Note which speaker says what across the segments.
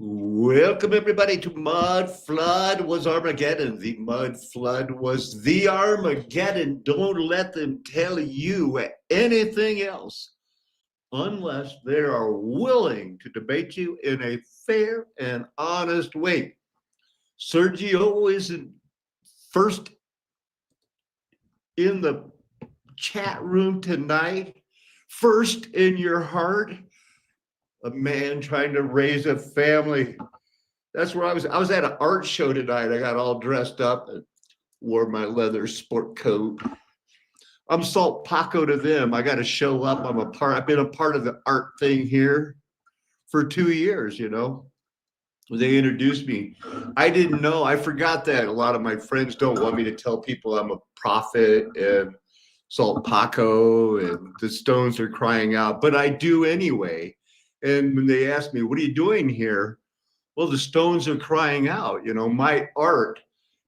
Speaker 1: Welcome everybody to Mud Flood was Armageddon. The Mud Flood was the Armageddon. Don't let them tell you anything else unless they are willing to debate you in a fair and honest way. Sergio is first in the chat room tonight, first in your heart, a man trying to raise a family. That's where I was. I was at an art show tonight. I got all dressed up and wore my leather sport coat. I'm Salt Paco to them. I got to show up. I've been a part of the art thing here for 2 years, They introduced me. I didn't know. I forgot that a lot of my friends don't want me to tell people I'm a prophet and Salt Paco and the Stones are crying out, but I do anyway. And when they asked me, what are you doing here? Well, the Stones are crying out. My art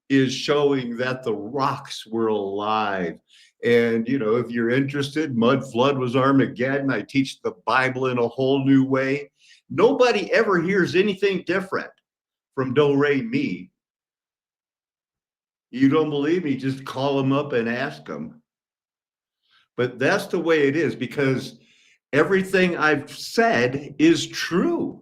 Speaker 1: is showing that the rocks were alive. And, if you're interested, Mud Flood was Armageddon. I teach the Bible in a whole new way. Nobody ever hears anything different from Do Re Mi. You don't believe me? Just call them up and ask them. But that's the way it is, because everything I've said is true.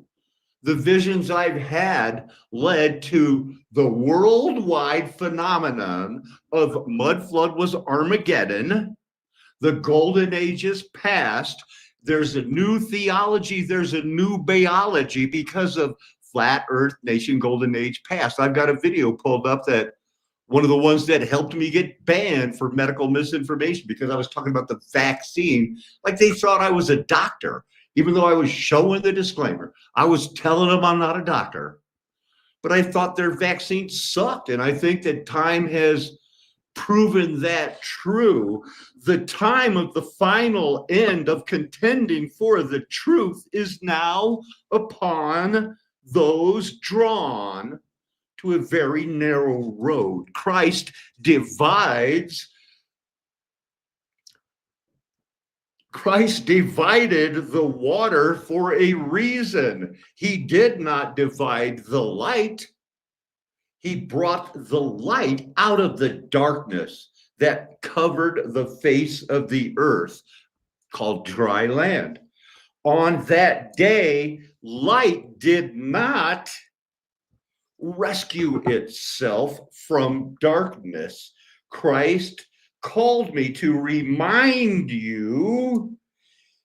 Speaker 1: The visions I've had led to the worldwide phenomenon of Mud Flood was Armageddon. The golden ages passed. There's a new theology. There's a new biology because of flat earth nation golden age past. I've got a video pulled up that one of the ones that helped me get banned for medical misinformation because I was talking about the vaccine like they thought I was a doctor, even though I was showing the disclaimer. I was telling them I'm not a doctor, but I thought their vaccine sucked. And I think that time has proven that true. The time of the final end of contending for the truth is now upon those drawn to a very narrow road. Christ divided the water for a reason. He did not divide the light. He brought the light out of the darkness that covered the face of the earth, called dry land. On that day, light did not rescue itself from darkness. Christ called me to remind you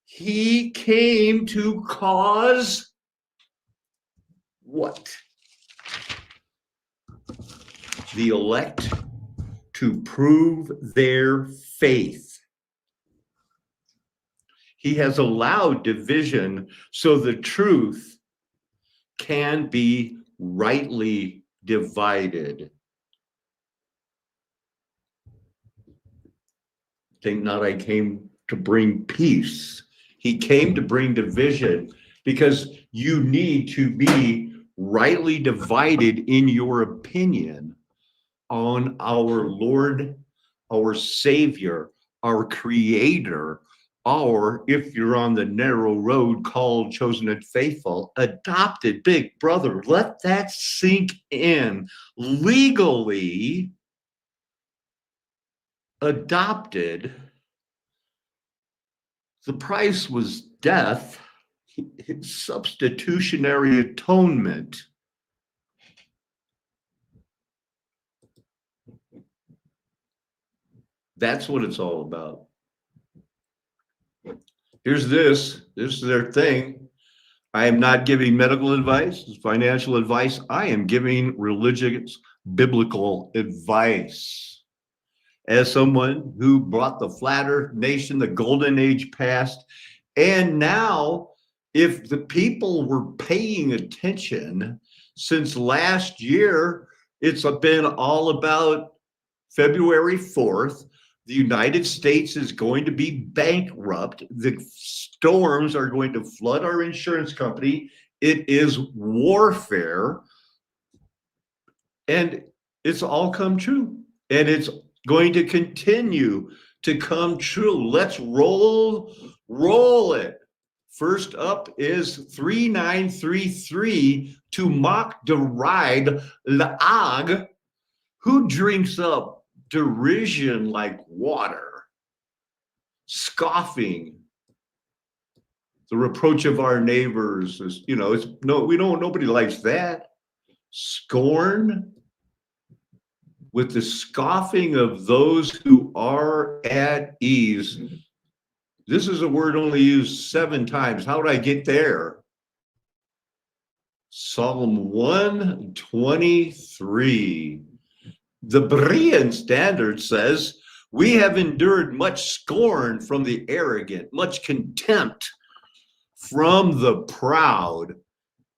Speaker 1: he came to cause what? The elect to prove their faith. He has allowed division so the truth can be rightly divided. Think not I came to bring peace. He came to bring division because you need to be rightly divided in your opinion on our Lord, our Savior, our Creator, or if you're on the narrow road called chosen and faithful, adopted big brother. Let that sink in. Legally adopted. The price was death. It's substitutionary atonement. That's what it's all about. Here's this is their thing. I am not giving medical advice, financial advice. I am giving religious, biblical advice. As someone who brought the flat earth nation, the golden age past, and now if the people were paying attention since last year, it's been all about February 4th. The United States is going to be bankrupt. The storms are going to flood our insurance company. It is warfare. And it's all come true. And it's going to continue to come true. Let's roll it First up is 3933 to mock deride Laag, who drinks up derision like water, scoffing. The reproach of our neighbors is, it's nobody likes that. Scorn with the scoffing of those who are at ease. This is a word only used 7 times. How would I get there? Psalm 123. The Berean Standard says, we have endured much scorn from the arrogant, much contempt from the proud.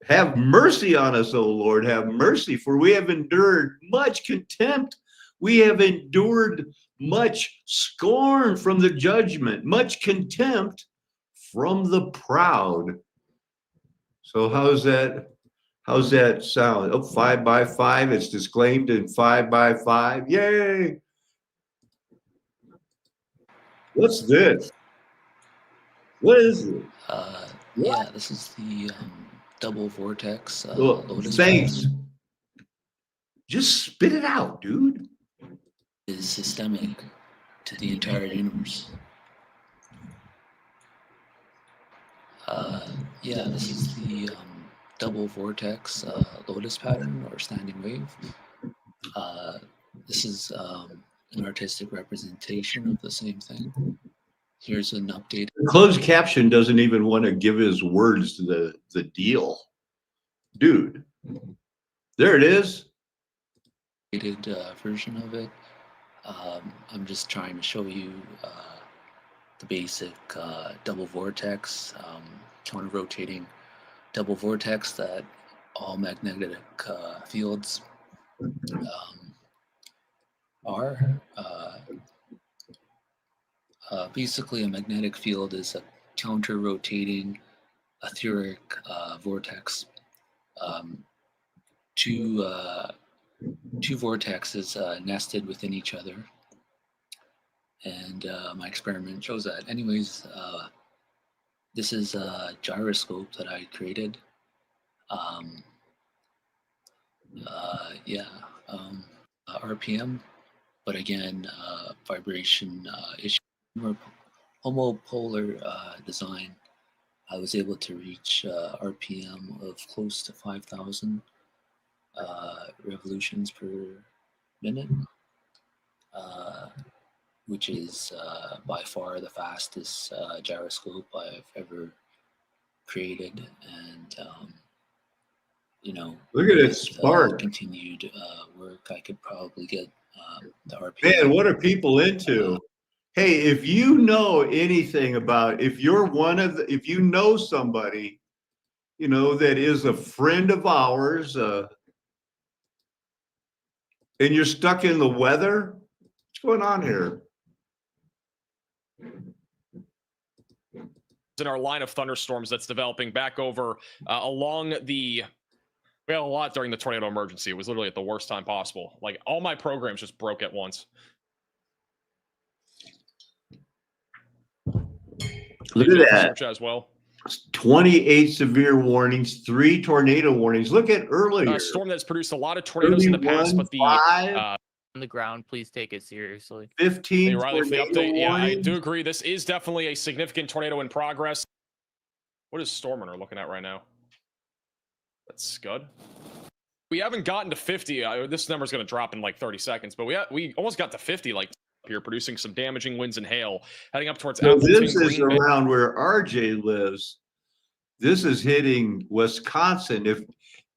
Speaker 1: Have mercy on us, O Lord, have mercy, for we have endured much contempt. We have endured much scorn from the judgment, much contempt from the proud. So how's that sound? Oh, 5 by 5. It's disclaimed in 5 by 5. Yay! What's this? What is it?
Speaker 2: Yeah, this is the double vortex lotus
Speaker 1: thanks.
Speaker 2: pattern.
Speaker 1: Just spit it out, dude.
Speaker 2: Is systemic to the entire universe. Yeah, this is the double vortex lotus pattern or standing wave. This is an artistic representation of the same thing. Here's an update.
Speaker 1: The closed caption doesn't even want to give his words to the deal. Dude, there it is.
Speaker 2: Version of it. I'm just trying to show you the basic double vortex, counter-rotating double vortex that all magnetic fields are. Basically, a magnetic field is a counter-rotating etheric vortex. Two vortexes nested within each other, and my experiment shows that. Anyways, this is a gyroscope that I created. RPM, but again, vibration issue, more homopolar design. I was able to reach RPM of close to 5,000 revolutions per minute, which is by far the fastest gyroscope I've ever created. And
Speaker 1: look at it spark.
Speaker 2: Continued work, I could probably get the RPM.
Speaker 1: Man, what are people into? Hey, if you know anything about, if you know somebody, that is a friend of ours, and you're stuck in the weather, what's going on here?
Speaker 3: In our line of thunderstorms that's developing back over along the, we had a lot during the tornado emergency. It was literally at the worst time possible. Like, all my programs just broke at once.
Speaker 1: Look at that.
Speaker 3: As well.
Speaker 1: 28 severe warnings, 3 tornado warnings. Look at earlier.
Speaker 3: A storm that's produced a lot of tornadoes in the past, but the
Speaker 4: on the ground, please take it seriously.
Speaker 1: 15
Speaker 3: hey, Riley, for the update.
Speaker 1: warnings.
Speaker 3: Yeah, I do agree. This is definitely a significant tornado in progress. What is Stormer looking at right now? That's Scud. We haven't gotten to 50. This number's going to drop in like 30 seconds, but we almost got to 50 like here, producing some damaging winds and hail heading up towards
Speaker 1: So
Speaker 3: Appleton,
Speaker 1: this is around where RJ lives. This is hitting Wisconsin.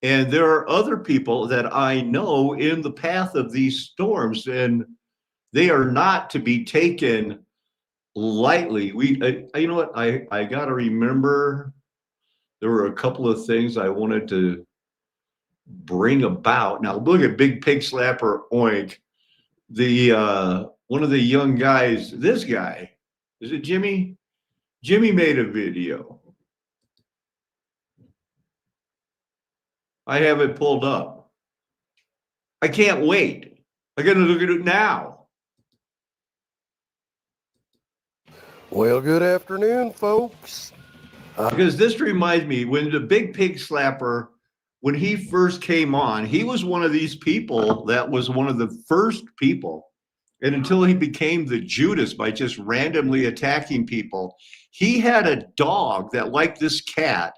Speaker 1: And there are other people that I know in the path of these storms, and they are not to be taken lightly. You know what? I got to remember there were a couple of things I wanted to bring about. Now look at Big Pig Slapper Oink. One of the young guys, this guy, is it Jimmy? Jimmy made a video. I have it pulled up. I can't wait. I gotta look at it now.
Speaker 5: Well, good afternoon, folks.
Speaker 1: Because this reminds me when the Big Pig Slapper, when he first came on, he was one of these people that was one of the first people. And until he became the Judas by just randomly attacking people, he had a dog that liked this cat.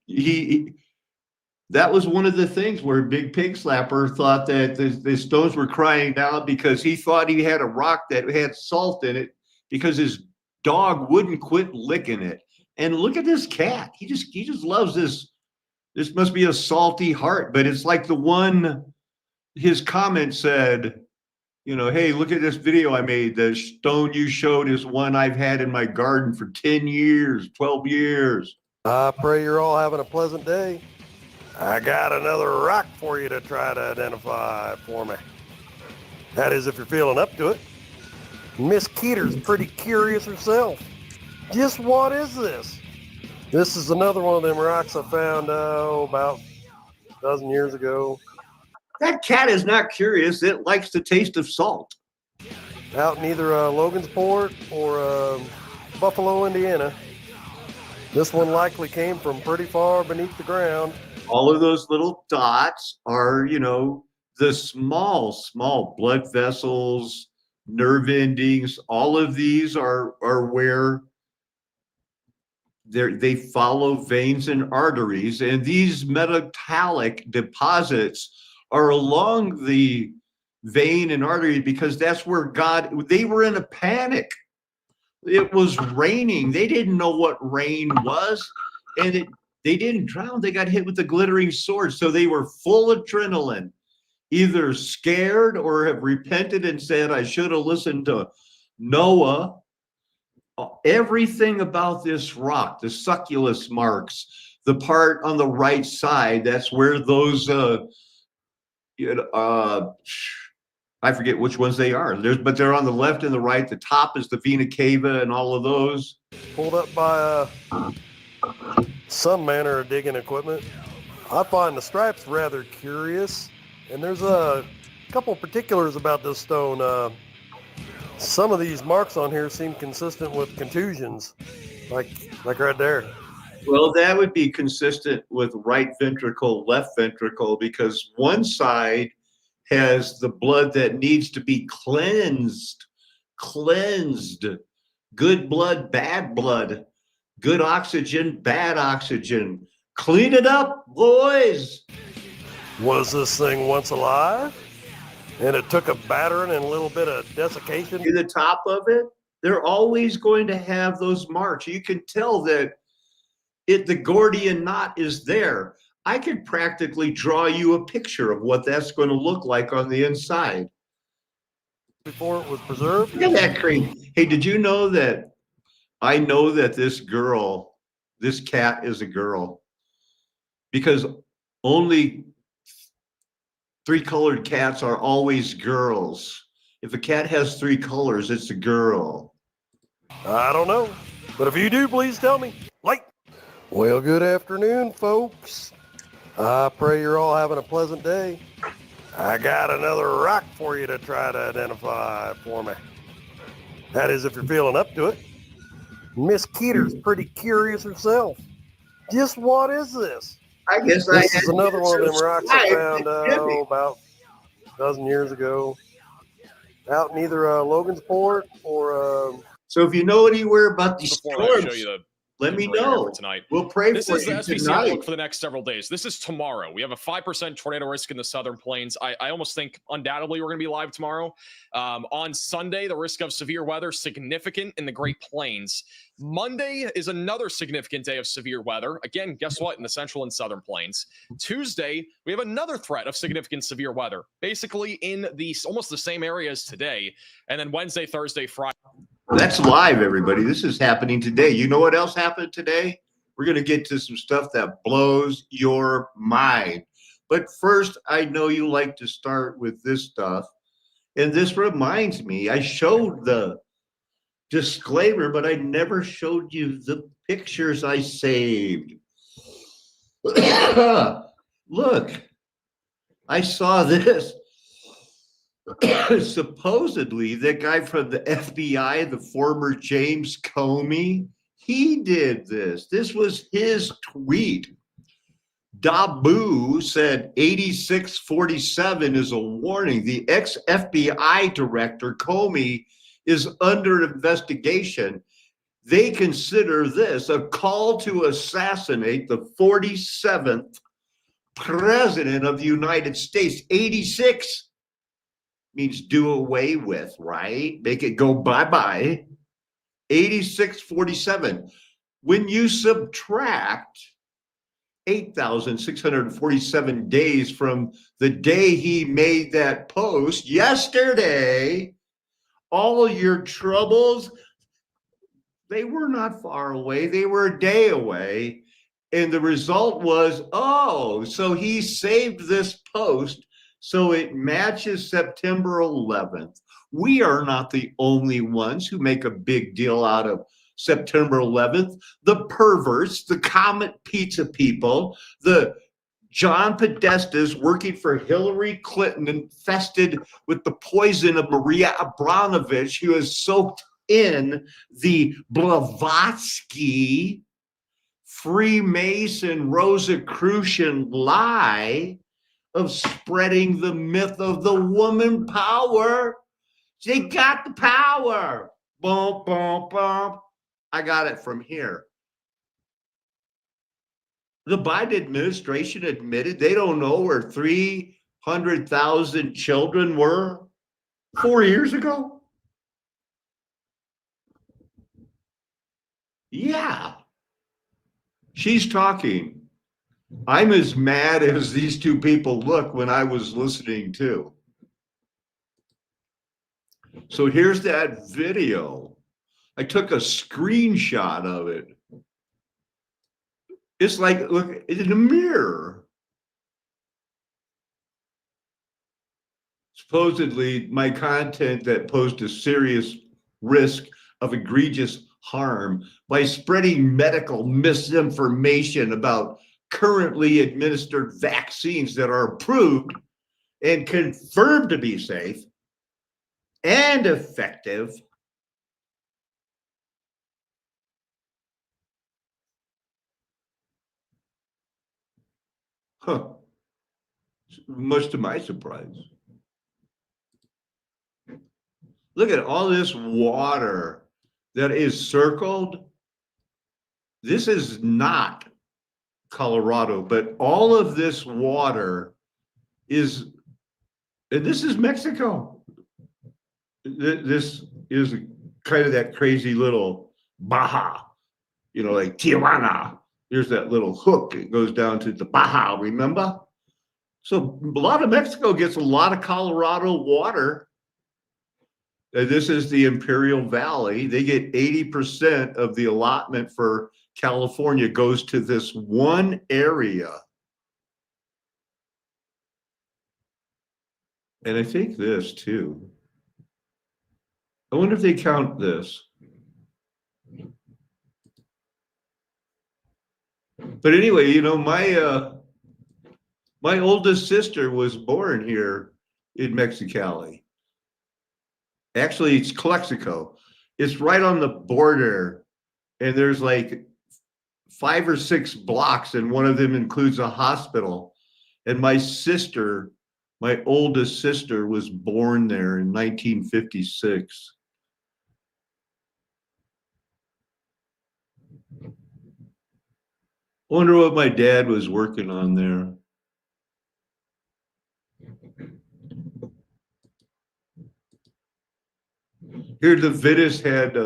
Speaker 1: That was one of the things where Big Pig Slapper thought that the Stones were crying out because he thought he had a rock that had salt in it because his dog wouldn't quit licking it. And look at this cat. He just loves this. This must be a salty heart, but it's like the one his comment said, you know, hey, look at this video I made. The stone you showed is one I've had in my garden for 10 years, 12 years.
Speaker 5: I pray you're all having a pleasant day. I got another rock for you to try to identify for me. That is, if you're feeling up to it. Miss Keeter's pretty curious herself. Just what is this? This is another one of them rocks I found about a dozen years ago.
Speaker 1: That cat is not curious. It likes the taste of salt.
Speaker 5: Out in either Logansport or Buffalo, Indiana. This one likely came from pretty far beneath the ground.
Speaker 1: All of those little dots are, you know, the small blood vessels, nerve endings. All of these are where they follow veins and arteries, and these metallic deposits are along the vein and artery because that's where they were in a panic. It was raining. They didn't know what rain was, and they didn't drown. They got hit with the glittering sword. So they were full adrenaline, either scared or have repented and said, I should have listened to Noah. Everything about this rock, the succulus marks, the part on the right side, that's where those, I forget which ones they are. But they're on the left and the right. The top is the vena cava and all of those.
Speaker 5: Pulled up by some manner of digging equipment. I find the stripes rather curious, and there's a couple particulars about this stone. Some of these marks on here seem consistent with contusions, like right there.
Speaker 1: Well, that would be consistent with right ventricle, left ventricle, because one side has the blood that needs to be cleansed. Good blood, bad blood. Good oxygen, bad oxygen. Clean it up, boys.
Speaker 5: Was this thing once alive? And it took a battering and a little bit of desiccation?
Speaker 1: To the top of it, they're always going to have those marks. You can tell that the Gordian knot is there. I could practically draw you a picture of what that's going to look like on the inside.
Speaker 5: Before it was preserved?
Speaker 1: Look at that cream. Hey, did you know that I know that this cat is a girl? Because only 3 colored cats are always girls. If a cat has 3 colors, it's a girl.
Speaker 5: I don't know. But if you do, please tell me. Well, good afternoon, folks. I pray you're all having a pleasant day. I got another rock for you to try to identify for me. That is, if you're feeling up to it. Miss Keeter's pretty curious herself. Just what is this?
Speaker 1: I guess
Speaker 5: This is another one of them rocks I found about a dozen years ago. Out in either Logansport or...
Speaker 1: So if you know anywhere about these
Speaker 3: Before I show
Speaker 1: storms,
Speaker 3: you
Speaker 1: let me
Speaker 3: the radar
Speaker 1: know.
Speaker 3: for tonight.
Speaker 1: We'll pray
Speaker 3: This
Speaker 1: for
Speaker 3: is the
Speaker 1: you
Speaker 3: SPC
Speaker 1: tonight.
Speaker 3: outlook for the next several days. This is tomorrow. We have a 5% tornado risk in the southern plains. I almost think undoubtedly we're going to be live tomorrow. On Sunday, the risk of severe weather significant in the Great Plains. Monday is another significant day of severe weather. Again, guess what? In the central and southern plains. Tuesday, we have another threat of significant severe weather, basically in almost the same area as today. And then Wednesday, Thursday, Friday.
Speaker 1: That's live, everybody. This is happening today. You know what else happened today? We're going to get to some stuff that blows your mind. But first, I know you like to start with this stuff. And this reminds me, I showed the disclaimer, but I never showed you the pictures I saved. Look, I saw this. Supposedly, that guy from the FBI, the former James Comey, He did this. This was his tweet. Dabu said 8647 is a warning. The ex-FBI director, Comey, is under investigation. They consider this a call to assassinate the 47th president of the United States. 86 means do away with, right? Make it go bye-bye. 8647. When you subtract 8,647 days from the day he made that post yesterday, all your troubles, they were not far away. They were a day away. And the result was, oh, so he saved this post so it matches September 11th. We are not the only ones who make a big deal out of September 11th. The perverts, the Comet Pizza people, the John Podestas working for Hillary Clinton, infested with the poison of Maria Abramovich, who has soaked in the Blavatsky Freemason Rosicrucian lie of spreading the myth of the woman power. They got the power. Boom, boom, boom. I got it from here. The Biden administration admitted they don't know where 300,000 children were 4 years ago. Yeah. She's talking. I'm as mad as these two people look when I was listening too. So here's that video. I took a screenshot of it. It's like, look in the mirror. Supposedly, my content that posed a serious risk of egregious harm by spreading medical misinformation about currently administered vaccines that are approved and confirmed to be safe and effective. Huh. Much to my surprise. Look at all this water that is circled. This is not Colorado, but all of this water is, and this is Mexico. This is kind of that crazy little Baja, like Tijuana. There's that little hook. It goes down to the Baja, remember? So a lot of Mexico gets a lot of Colorado water. This is the Imperial Valley. They get 80% of the allotment for California goes to this one area. And I think this too. I wonder if they count this. But anyway, my oldest sister was born here in Mexicali. Actually, it's Calexico. It's right on the border, and there's like 5 or 6 blocks, and one of them includes a hospital. And my oldest sister, was born there in 1956. I wonder what my dad was working on there. Here, the Vitis had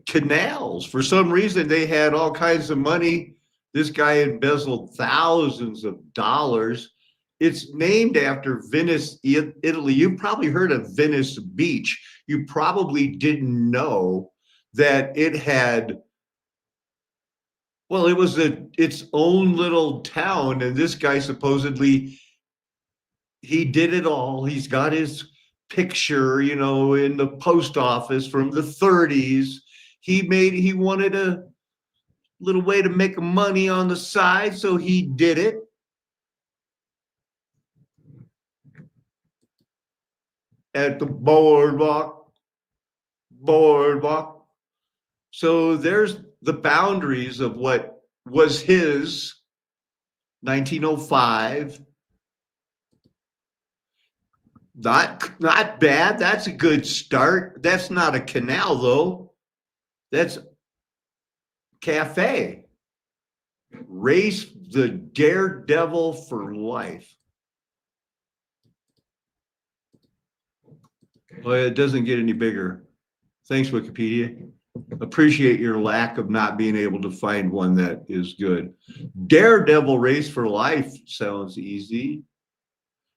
Speaker 1: canals. For some reason, they had all kinds of money. This guy embezzled thousands of dollars. It's named after Venice, Italy. You've probably heard of Venice Beach. You probably didn't know that it had, well, it was its own little town. And this guy supposedly, he did it all. He's got his picture, in the post office from the 30s. He wanted a little way to make money on the side, so he did it. At the boardwalk. So there's the boundaries of what was his 1905. Not bad. That's a good start. That's not a canal though. That's cafe. Race the daredevil for life. Well, it doesn't get any bigger. Thanks, Wikipedia. Appreciate your lack of not being able to find one that is good. Daredevil Race for Life sounds easy.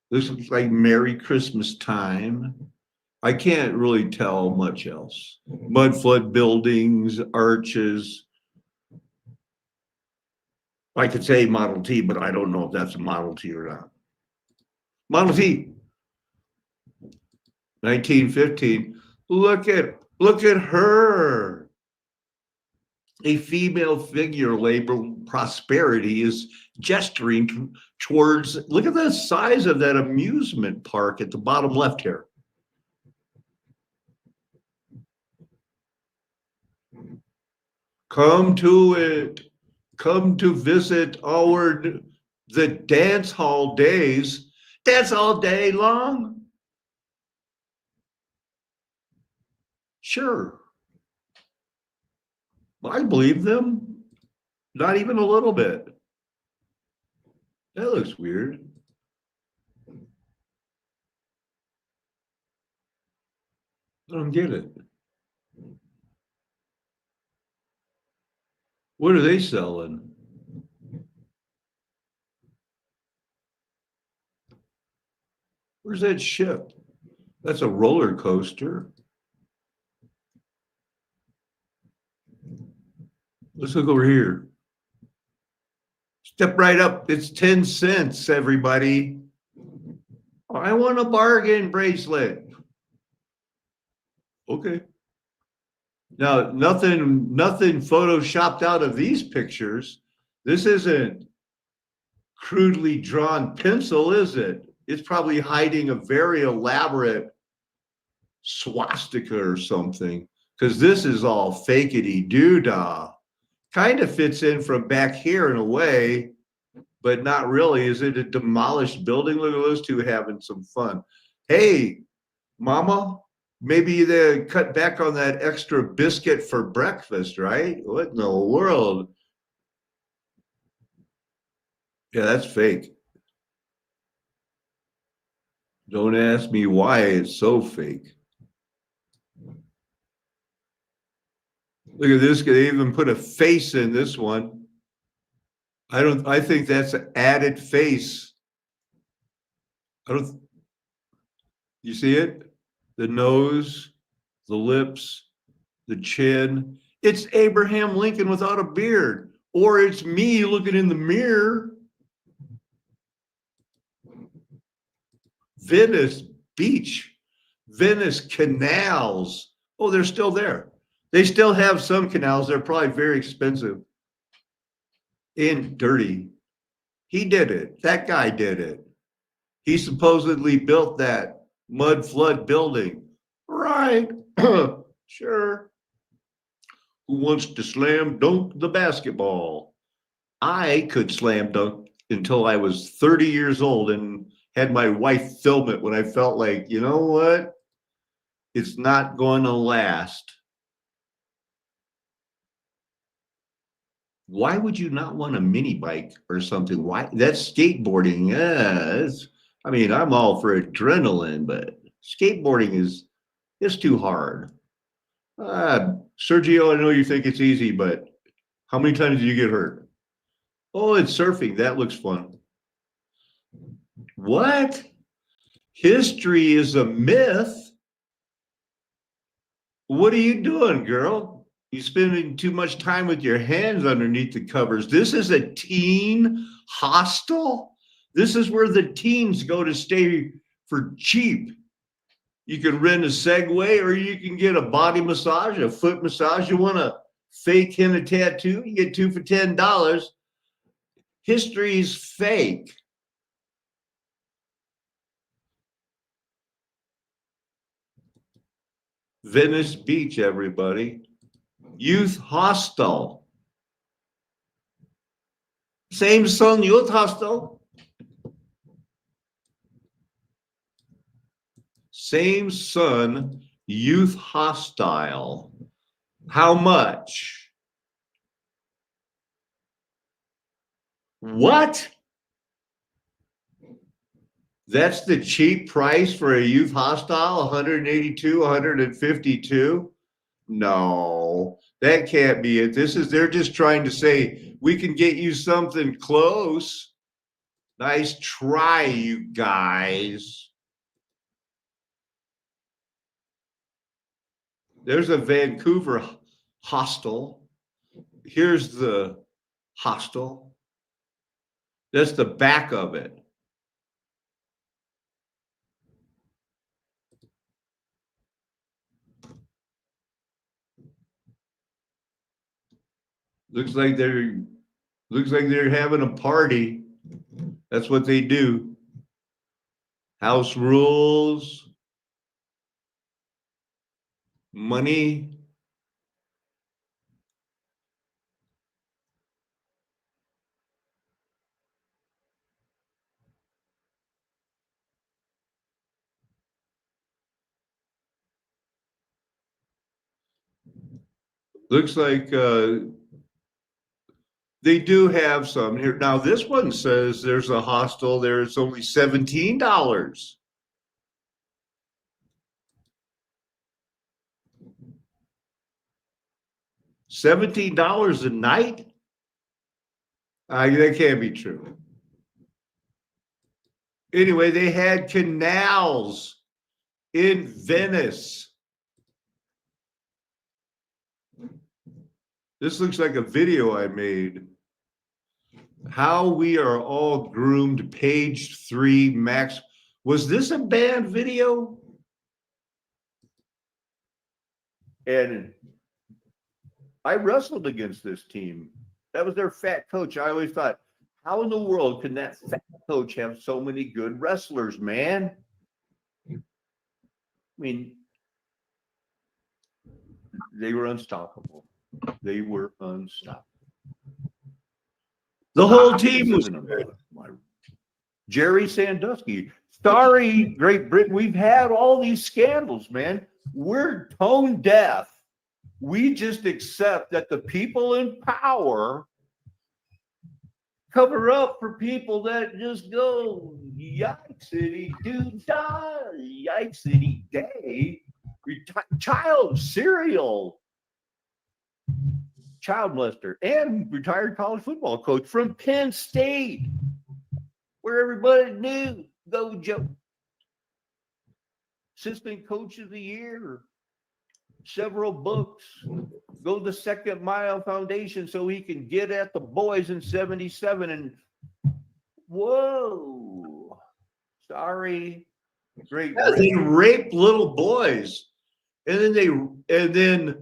Speaker 1: This looks like Merry Christmas Time. I can't really tell much else. Mud flood buildings, arches. I could say Model T, but I don't know if that's a Model T or not. Model T, 1915. Look at her. A female figure labeled prosperity is gesturing towards, look at the size of that amusement park at the bottom left here. Come to it. Come to visit the dance hall days. Dance all day long? Sure. I believe them. Not even a little bit. That looks weird. I don't get it. What are they selling? Where's that ship? That's a roller coaster. Let's look over here. Step right up. It's 10 cents, everybody. I want a bargain bracelet. Okay. Now, nothing photoshopped out of these pictures. This isn't crudely drawn pencil, is it? It's probably hiding a very elaborate swastika or something, because this is all fakety doodah. Kind of fits in from back here in a way, but not really. Is it a demolished building? Look at those two having some fun. Hey, mama, maybe they cut back on that extra biscuit for breakfast, right? What in the world? Yeah, that's fake. Don't ask me why it's so fake. Look at this. They even put a face in this one. I think that's an added face. You see it? The nose, the lips, the chin. It's Abraham Lincoln without a beard. Or it's me looking in the mirror. Venice Beach, Venice canals. Oh, they're still there. They still have some canals. They're probably very expensive and dirty. He did it. That guy did it. He supposedly built that mud flood building. Right. Sure. Who wants to slam dunk the basketball? I could slam dunk until I was 30 years old and had my wife film it when I felt like, you know what? It's not going to last. Why would you not want a mini bike or something? Why? That's skateboarding. I mean, I'm all for adrenaline, but skateboarding is too hard. Sergio, I know you think it's easy, but how many times do you get hurt? Oh, it's surfing. That looks fun. What? History is a myth? What are you doing, girl? You spending too much time with your hands underneath the covers. This is a teen hostel. This is where the teens go to stay for cheap. You can rent a Segway, or you can get a body massage, a foot massage. You want a fake henna tattoo? You get 2 for $10. History's fake. Venice Beach, everybody. Youth hostel. Same son, youth hostel. Same son, youth hostile. How much? What? That's the cheap price for a youth hostile, 182, 152? No, that can't be it. They're just trying to say, we can get you something close. Nice try, you guys. There's a Vancouver hostel. Here's the hostel. That's the back of it. Looks like they're having a party. That's what they do. House rules, money. Looks like they do have some here. Now, this one says there's a hostel there. It's only $17. $17 a night? That can't be true. Anyway, they had canals in Venice. This looks like a video I made. How we are all groomed, page 3, Max. Was this a banned video? And I wrestled against this team. That was their fat coach. I always thought, how in the world can that fat coach have so many good wrestlers, man? I mean, they were unstoppable. They were unstoppable. The whole team was good. Jerry Sandusky. Sorry, Great Britain. We've had all these scandals, man. We're tone deaf. We just accept that the people in power cover up for people that just go, yikesity do die, yikesity day, child molester, and retired college football coach from Penn State, where everybody knew, go Joe. Assistant coach of the year, several books, go the Second Mile Foundation so he can get at the boys in 77. And whoa, sorry, great. Yeah, they rape little boys, and then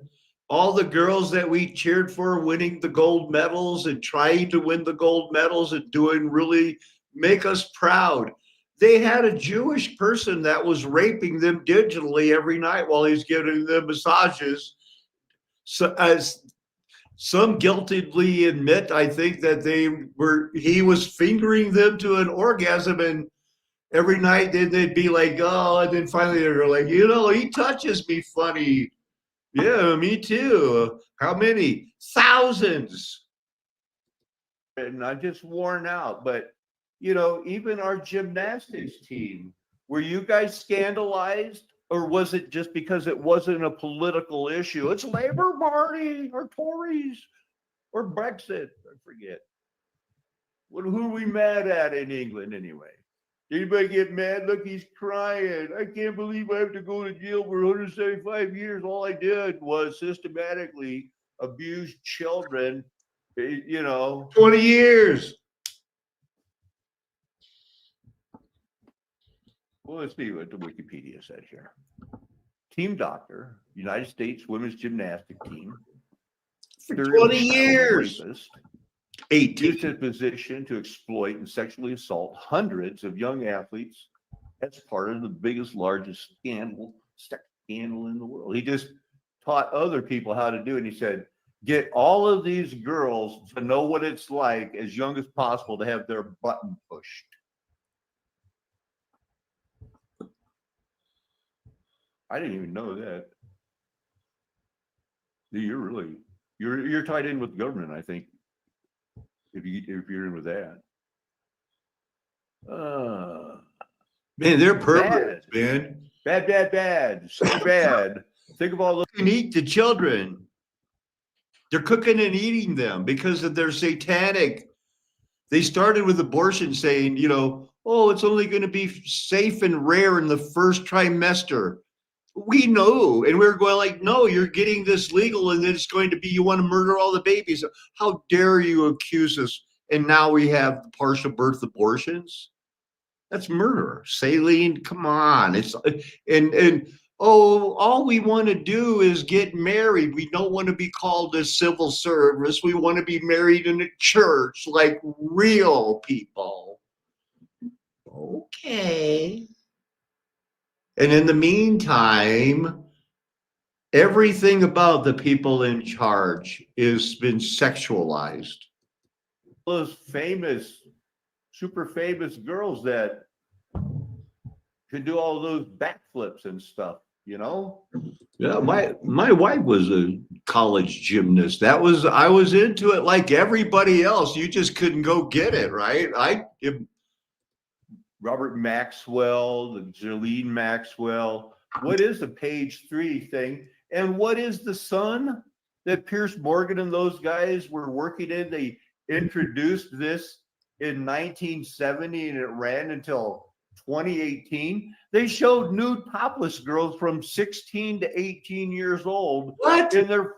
Speaker 1: all the girls that we cheered for winning the gold medals and trying to win the gold medals and doing really make us proud. They had a Jewish person that was raping them digitally every night while he's giving them massages. So, as some guiltily admit, I think that he was fingering them to an orgasm, and every night they'd be like, oh, and then finally they were like, he touches me funny. Yeah, me too. How many? Thousands. And I'm just worn out, but even our gymnastics team, were you guys scandalized, or was it just because it wasn't a political issue? It's Labour Party or Tories or Brexit. I forget. Who are we mad at in England anyway? Anybody get mad? Look, he's crying. I can't believe I have to go to jail for 175 years. All I did was systematically abuse children, 20 years. Well, let's see what the Wikipedia said here. Team doctor, United States women's gymnastic team. For 20 years. Rapist, 18. Used his position to exploit and sexually assault hundreds of young athletes as part of the largest sex scandal in the world. He just taught other people how to do it. And he said, get all of these girls to know what it's like as young as possible to have their button pushed. I didn't even know that. You're really you're tied in with the government, I think. If you're in with that. Man, they're perverts, man. Bad. So bad. Think of all the and eat the children. They're cooking and eating them because of their satanic. They started with abortion saying, you know, oh, it's only going to be safe and rare in the first trimester. We know, and we're going like, no, you're getting this legal, and then it's going to be you want to murder all the babies. How dare you accuse us? And now we have partial birth abortions. That's murder. Saline, come on. It's and oh, all we want to do is get married. We don't want to be called a civil service. We want to be married in a church like real people. Okay. And in the meantime, everything about the people in charge has been sexualized. Those famous, super famous girls that could do all those backflips and stuff, you know? Yeah, my wife was a college gymnast. I was into it like everybody else. You just couldn't go get it, right? Robert Maxwell, the Jolene Maxwell. What is the page 3 thing? And what is the sun that Pierce Morgan and those guys were working in? They introduced this in 1970 and it ran until 2018. They showed nude topless girls from 16 to 18 years old. What? And they're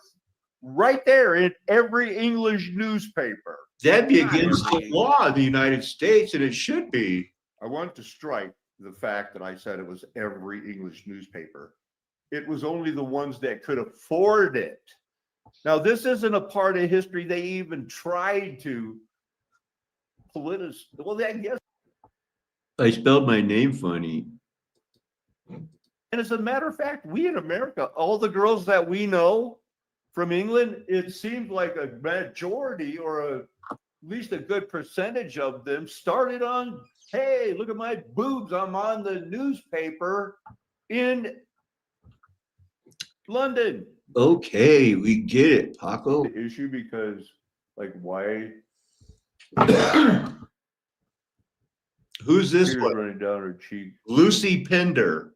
Speaker 1: right there in every English newspaper. That'd be against the law of the United States, and it should be. I want to strike the fact that I said it was every English newspaper. It was only the ones that could afford it. Now, this isn't a part of history they even tried to politicize. Well, I guess I spelled my name funny. And as a matter of fact, we in America, all the girls that we know from England, it seemed like a majority or at least a good percentage of them started on, hey, look at my boobs. I'm on the newspaper in London. Okay, we get it, Paco. The issue because, like, why? Who's this one? Running down her cheek. Lucy Pender.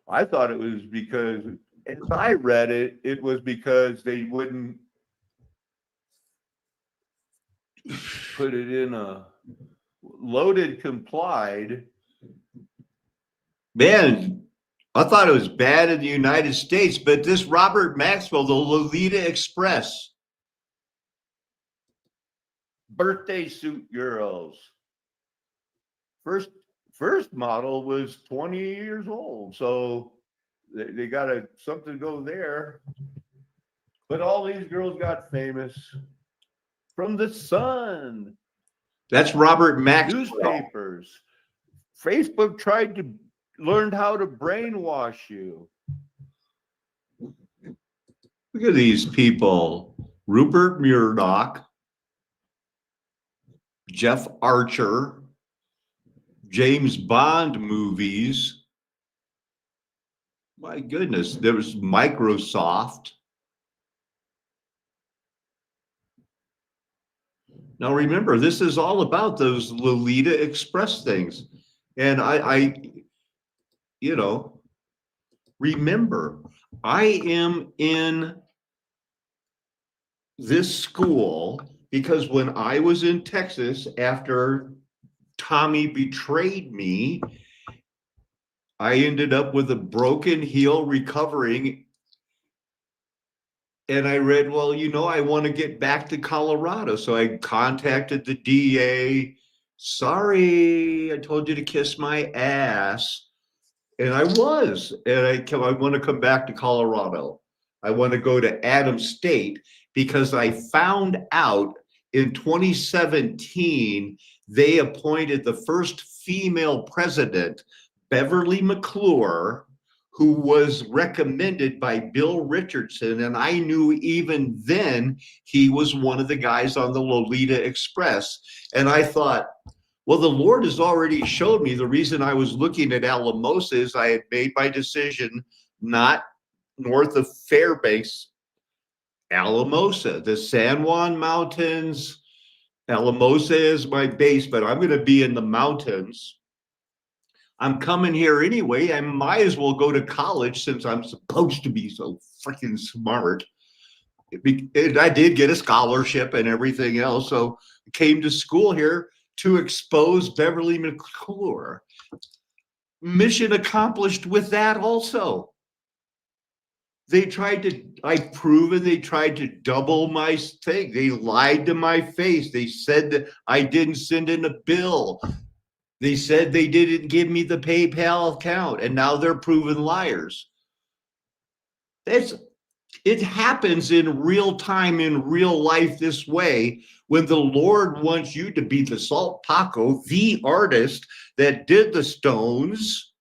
Speaker 1: I thought it was because, as I read it, it was because they wouldn't put it in a loaded complied. Man, I thought it was bad in the United States, but this Robert Maxwell, the Lolita Express. Birthday suit girls. First model was 20 years old, so they got something to go there. But all these girls got famous from the Sun. That's Robert Maxwell. Newspapers. Facebook tried to learn how to brainwash you. Look at these people. Rupert Murdoch, Jeff Archer, James Bond movies. My goodness, there was Microsoft. Now remember, this is all about those Lolita Express things. And I you know, remember, I am in this school because when I was in Texas after Tommy betrayed me, I ended up with a broken heel recovering. And I read, well, you know, I want to get back to Colorado. So I contacted the DA. Sorry, I told you to kiss my ass. And I was. And I want to come back to Colorado. I want to go to Adams State because I found out in 2017, they appointed the first female president, Beverly McClure, who was recommended by Bill Richardson. And I knew even then he was one of the guys on the Lolita Express. And I thought, well, the Lord has already showed me the reason I was looking at Alamosa is I had made my decision not north of Fairbanks, Alamosa, the San Juan Mountains. Alamosa is my base, but I'm going to be in the mountains. I'm coming here anyway. I might as well go to college since I'm supposed to be so freaking smart. And I did get a scholarship and everything else. So I came to school here to expose Beverly McClure. Mission accomplished with that also. I've proven they tried to double my thing. They lied to my face. They said that I didn't send in a bill. They said they didn't give me the PayPal account, and now they're proven liars. It happens in real time, in real life this way, when the Lord wants you to be the Salt Paco, the artist that did the stones,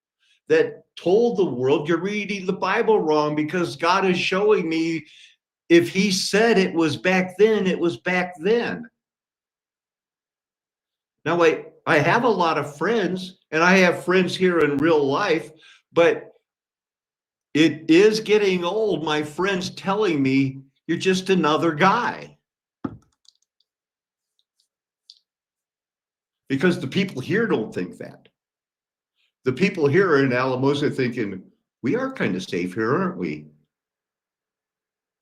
Speaker 1: that told the world you're reading the Bible wrong because God is showing me if he said it was back then, it was back then. Now, I have a lot of friends, and I have friends here in real life, but it is getting old. My friends telling me you're just another guy. Because the people here don't think that. The people here in Alamosa thinking, we are kind of safe here, aren't we?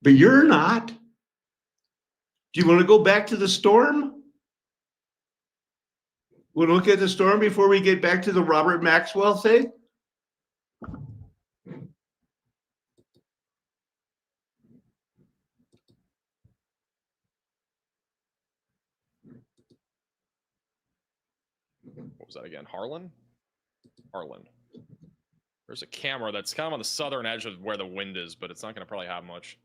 Speaker 1: But you're not. Do you want to go back to the storm? We'll look at the storm before we get back to the Robert Maxwell thing.
Speaker 3: What was that again? Harlan? Harlan. There's a camera that's kind of on the southern edge of where the wind is, but it's not going to probably have much.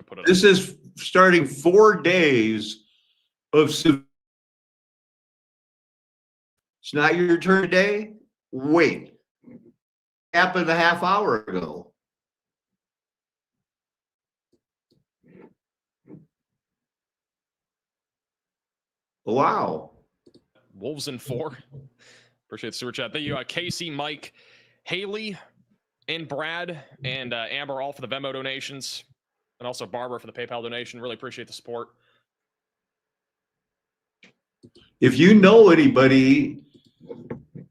Speaker 3: Put it
Speaker 1: This is starting 4 days of. It's not your turn today. Wait. Happened a half hour ago. Wow.
Speaker 3: Wolves in 4. Appreciate the super chat. Thank you, Casey, Mike, Haley, and Brad, and Amber, all for the Venmo donations, and also Barbara for the PayPal donation. Really appreciate the support.
Speaker 1: If you know anybody,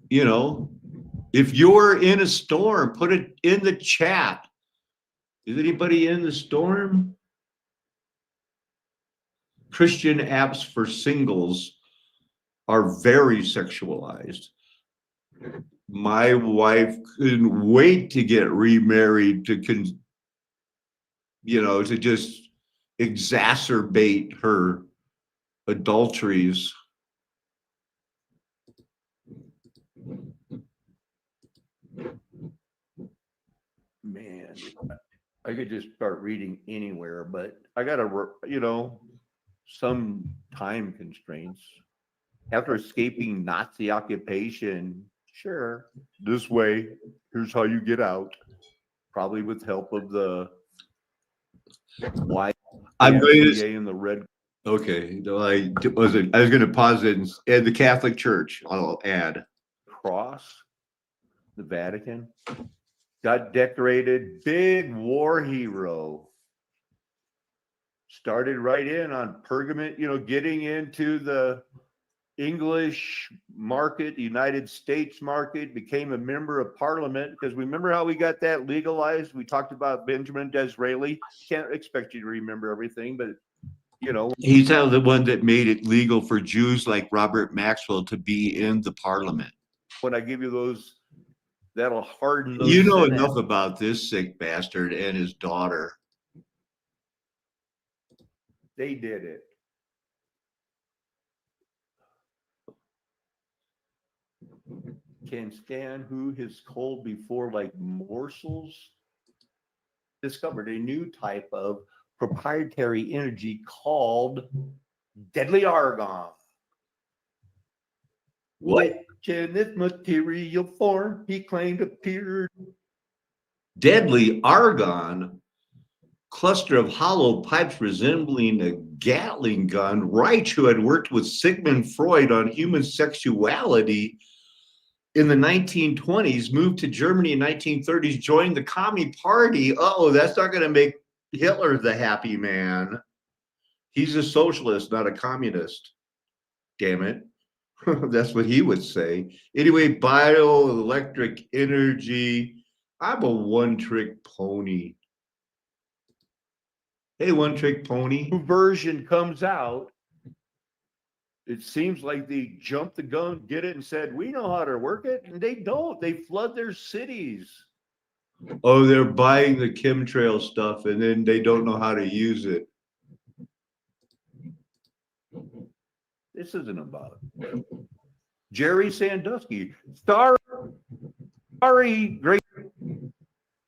Speaker 1: if you're in a storm, put it in the chat. Is anybody in the storm? Christian apps for singles are very sexualized. My wife couldn't wait to get remarried to just exacerbate her adulteries.
Speaker 6: Man, I could just start reading anywhere, but I got some time constraints. After escaping Nazi occupation, sure, this way, here's how you get out. Probably with help of the YMCA and the Red.
Speaker 1: Okay, I was going to pause it and add the Catholic Church. I'll add
Speaker 6: Cross, the Vatican. Got decorated, big war hero. Started right in on Pergament, getting into the English market, the United States market, became a member of parliament, because remember how we got that legalized? We talked about Benjamin Disraeli. Can't expect you to remember everything, but
Speaker 1: he's the one that made it legal for Jews like Robert Maxwell to be in the parliament.
Speaker 6: When I give you those, that'll harden those.
Speaker 1: You know enough about this sick bastard and his daughter.
Speaker 6: They did it. Can scan who has cold before like morsels. Discovered a new type of proprietary energy called deadly argon.
Speaker 1: What?
Speaker 6: Which in its material form he claimed appeared.
Speaker 1: Deadly argon, cluster of hollow pipes resembling a Gatling gun. Reich, who had worked with Sigmund Freud on human sexuality in the 1920s, moved to Germany in 1930s, joined the Commie Party. Oh, that's not going to make Hitler the happy man. He's a socialist, not a communist. Damn it. That's what he would say. Anyway, bioelectric energy. I'm a one-trick pony. Hey, one-trick pony.
Speaker 6: New version comes out. It seems like they jumped the gun, get it, and said, we know how to work it. And they don't. They flood their cities.
Speaker 1: Oh, they're buying the chemtrail stuff and then they don't know how to use it.
Speaker 6: This isn't about it. Jerry Sandusky. Sorry, great.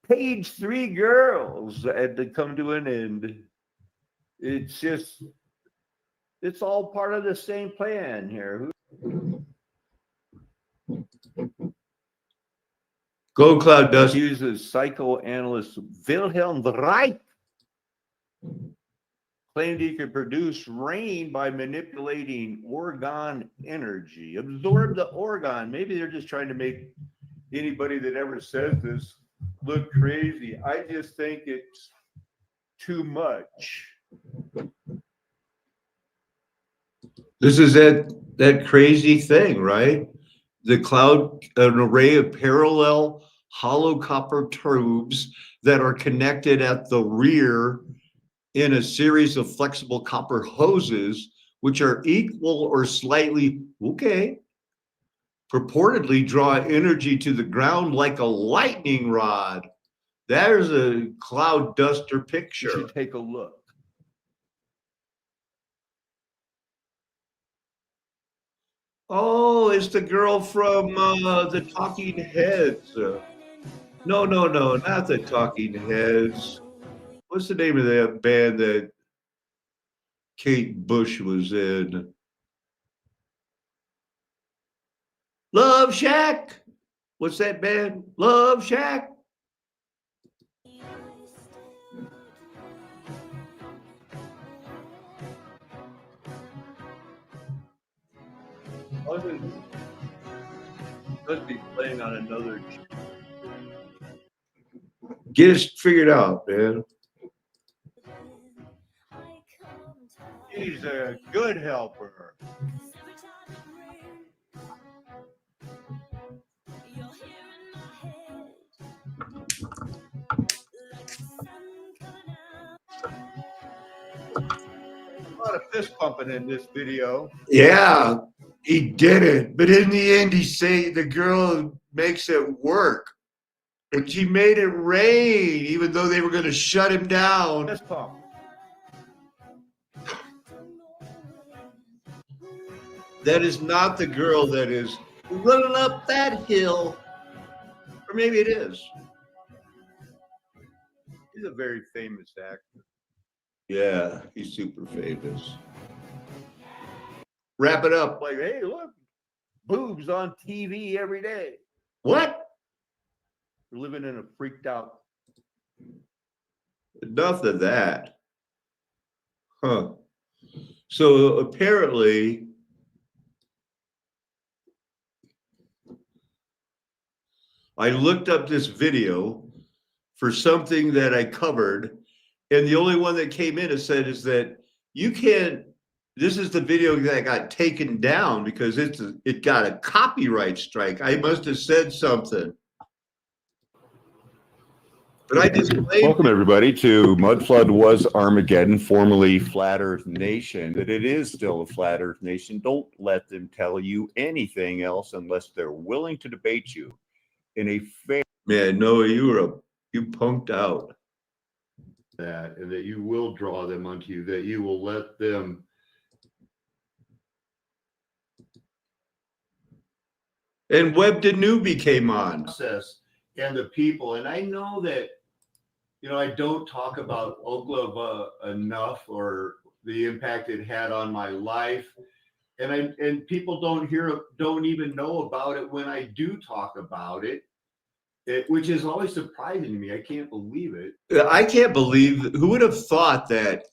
Speaker 6: Page 3 girls had to come to an end. It's just, it's all part of the same plan here.
Speaker 1: Gold Cloud Dust.
Speaker 6: Uses psychoanalyst Wilhelm Reich. Claimed he could produce rain by manipulating orgone energy. Absorb the orgone. Maybe they're just trying to make anybody that ever says this look crazy. I just think it's too much.
Speaker 1: This is that crazy thing, right? The cloud, an array of parallel hollow copper tubes that are connected at the rear in a series of flexible copper hoses, which are equal or slightly, purportedly draw energy to the ground like a lightning rod. There's a cloud duster
Speaker 6: You
Speaker 1: picture.
Speaker 6: should take a look.
Speaker 1: Oh, it's the girl from the Talking Heads. No, not the Talking Heads. What's the name of that band that Kate Bush was in? Love Shack. What's that band? Love Shack. Must be playing on another. Get it figured out, man.
Speaker 6: He's a good helper. A lot of fist pumping in this video.
Speaker 1: Yeah, he did it. But in the end, the girl makes it work. And she made it rain, even though they were going to shut him down.
Speaker 6: Fist pump.
Speaker 1: That is not the girl that is running up that hill. Or maybe it is.
Speaker 6: He's a very famous actor.
Speaker 1: Yeah, he's super famous. Wrap it up.
Speaker 6: Like, hey, look, boobs on TV every day.
Speaker 1: What?
Speaker 6: We're living in a freaked out.
Speaker 1: Enough of that. Huh. So apparently, I looked up this video for something that I covered, and the only one that came in is that you can't. This is the video that got taken down because it got a copyright strike. I must have said something. But I disclaimed.
Speaker 7: Welcome, everybody, to Mudflood Was Armageddon, formerly Flat Earth Nation. That it is still a Flat Earth Nation. Don't let them tell you anything else unless they're willing to debate you in a fair.
Speaker 1: Man, Noah, you punked out.
Speaker 6: That, and that you will draw them onto you, that you will let them.
Speaker 1: And Web Danube came on.
Speaker 6: Process and the people. And I know that, I don't talk about Oklahoma enough or the impact it had on my life.
Speaker 1: and people don't even know about it when I do talk about it. Which is always surprising to me. I can't believe it. I can't believe, who would have thought that,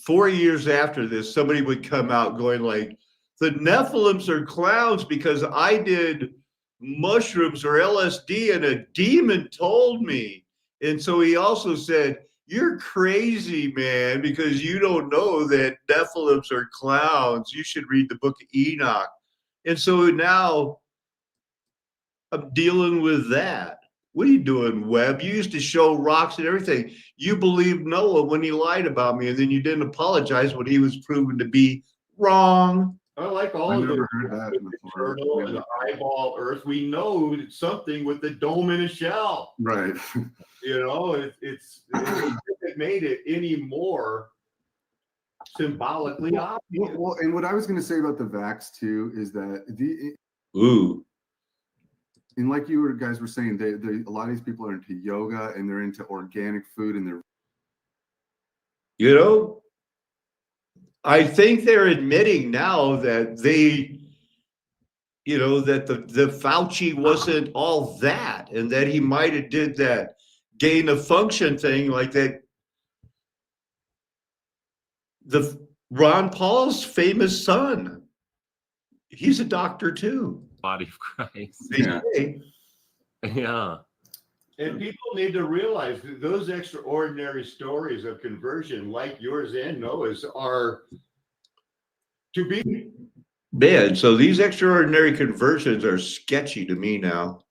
Speaker 1: 4 years after this, somebody would come out going like, the Nephilims are clowns because I did mushrooms or LSD and a demon told me. And so he also said, you're crazy, man, because you don't know that Nephilims are clowns. You should read the book of Enoch. And so now I'm dealing with that. What are you doing, Webb? You used to show rocks and everything. You believed Noah when he lied about me, and then you didn't apologize when he was proven to be wrong. I like all
Speaker 8: I
Speaker 1: of
Speaker 8: never
Speaker 1: it.
Speaker 8: heard that before.
Speaker 1: Turtle and the eyeball Earth. We know it's something with the dome and a shell.
Speaker 8: Right.
Speaker 1: It made it any more symbolically obvious.
Speaker 8: Well, and what I was going to say about the vax too is that and like you guys were saying, a lot of these people are into yoga and they're into organic food and they're.
Speaker 1: I think they're admitting now that that the Fauci wasn't all that, and that he might have did that gain of function thing like that. The Ron Paul's famous son, he's a doctor too.
Speaker 9: Body of Christ.
Speaker 1: They say.
Speaker 9: Yeah.
Speaker 1: And people need to realize that those extraordinary stories of conversion, like yours and Noah's, are to be bad. So these extraordinary conversions are sketchy to me now.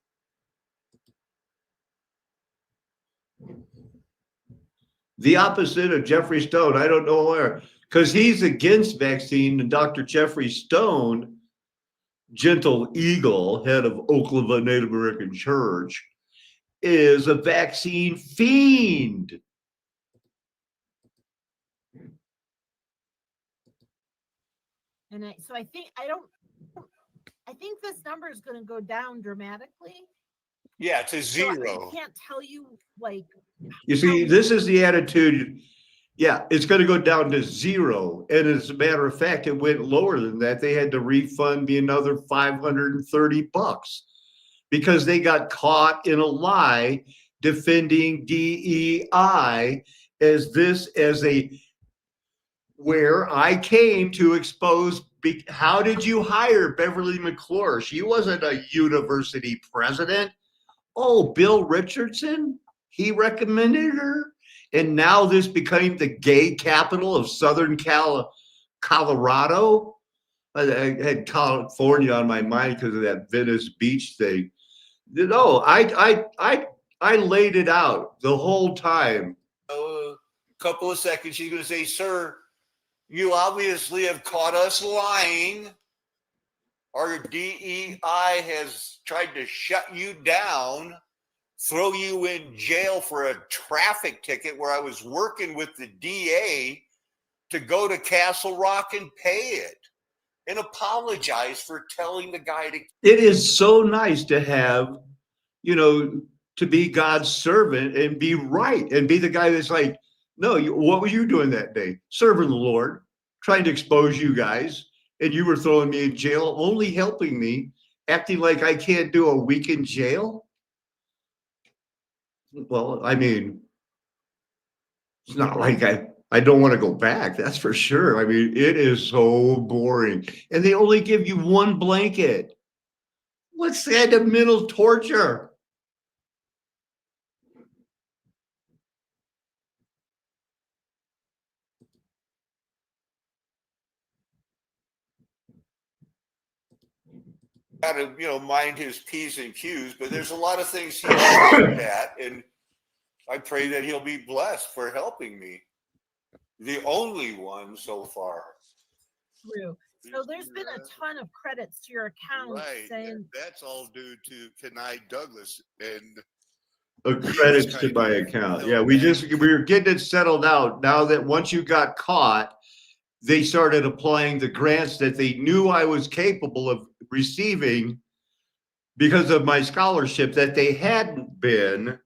Speaker 1: The opposite of Jeffrey Stone. I don't know where, because he's against vaccine, and Dr. Jeffrey Stone, Gentle Eagle, head of Oklahoma Native American Church, is a vaccine fiend.
Speaker 10: And I think this number is going to go down dramatically.
Speaker 6: Yeah, to
Speaker 10: So
Speaker 6: zero.
Speaker 10: I can't tell you like.
Speaker 1: You see, this is the attitude. Yeah, it's going to go down to zero. And as a matter of fact, it went lower than that. They had to refund me another $530 because they got caught in a lie defending DEI where I came to expose. How did you hire Beverly McClure? She wasn't a university president. Oh, Bill Richardson, he recommended her. And now this became the gay capital of Southern Colorado. I had California on my mind because of that Venice Beach thing. I laid it out the whole time.
Speaker 6: A couple of seconds, she's going to say, sir, you obviously have caught us lying. Our DEI has tried to shut you down, throw you in jail for a traffic ticket where I was working with the DA to go to Castle Rock and pay it and apologize for telling the guy to. It is so nice to have, to be God's servant and be right and be the guy that's like, no, what were you doing that day? Serving the Lord, trying to expose you guys. And you were throwing me in jail, only helping me, acting like I can't do a week in jail. Well, I mean, it's not like I don't want to go back. That's for sure. I mean, it is so boring. And they only give you one blanket. What's that? The mental torture. Got to, mind his P's and Q's, but there's a lot of things he's good at, and I pray that he'll be blessed for helping me. The only one so far.
Speaker 10: True. So there's been a ton of credits to your account saying
Speaker 6: that's all due to Kenai Douglas and
Speaker 1: credits to my account. Yeah, we were getting it settled out. Now that once you got caught, they started applying the grants that they knew I was capable of receiving because of my scholarship that they hadn't been.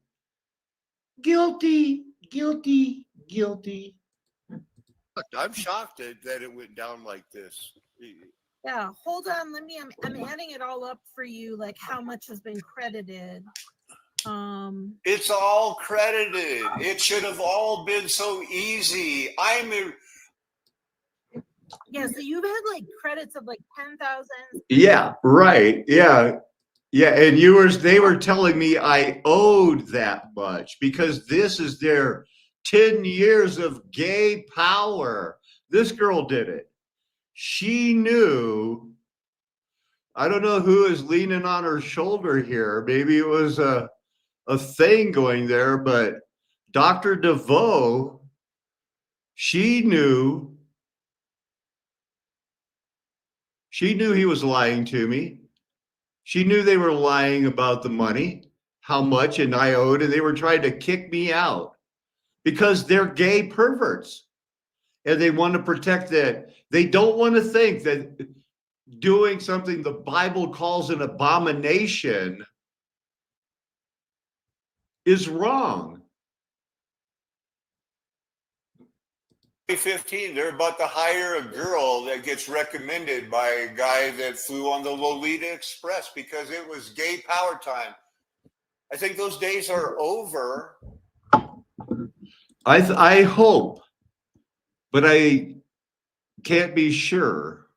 Speaker 1: Guilty.
Speaker 6: I'm shocked that it went down like this.
Speaker 10: Yeah, hold on. I'm adding it all up for you, like how much has been credited.
Speaker 1: It's all credited. It should have all been so easy.
Speaker 10: Yeah, so you've had like credits of like 10,000.
Speaker 1: Yeah, right. Yeah. Yeah, and they were telling me I owed that much because this is their 10 years of gay power. This girl did it. She knew. I don't know who is leaning on her shoulder here. Maybe it was a thing going there, but Dr. DeVoe, she knew he was lying to me. She knew they were lying about the money, how much, and I owed, and they were trying to kick me out because they're gay perverts. And they want to protect that. They don't want to think that doing something the Bible calls an abomination is wrong. 2015, they're about to hire a girl that gets recommended by a guy that flew on the Lolita Express because it was gay power time. I think those days are over. I hope, but I can't be sure.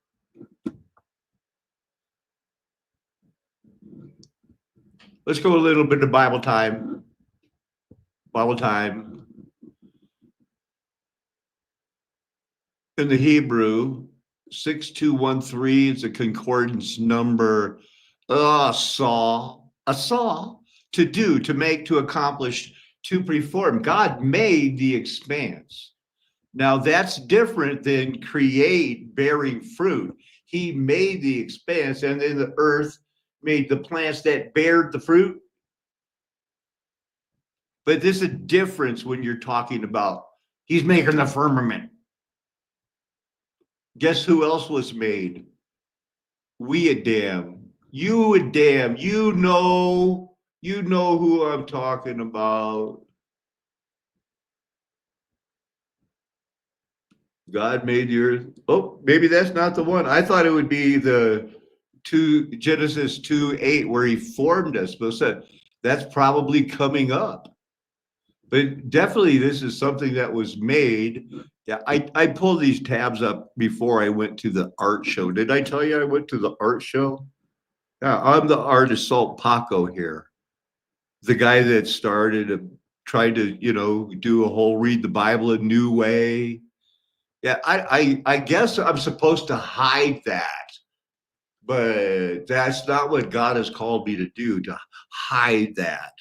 Speaker 1: Let's go a little bit to Bible time. Bible time. In the Hebrew, 6213 is a concordance number. Saw, to do, to make, to accomplish, to perform. God made the expanse. Now that's different than create, bearing fruit. He made the expanse, and then the earth made the plants that bared the fruit. But there's a difference when you're talking about he's making the firmament. Guess who else was made? We a damn. You a damn. You know who I'm talking about. God made the earth. Oh, maybe that's not the one. I thought it would be the Genesis 2:8 where he formed us, but said that's probably coming up. But definitely this is something that was made. Yeah, I pulled these tabs up before I went to the art show. Did I tell you I went to the art show? Yeah, I'm the artist Salt Paco here. The guy that tried to, do a whole read the Bible a new way. Yeah, I guess I'm supposed to hide that, but that's not what God has called me to do, to hide that.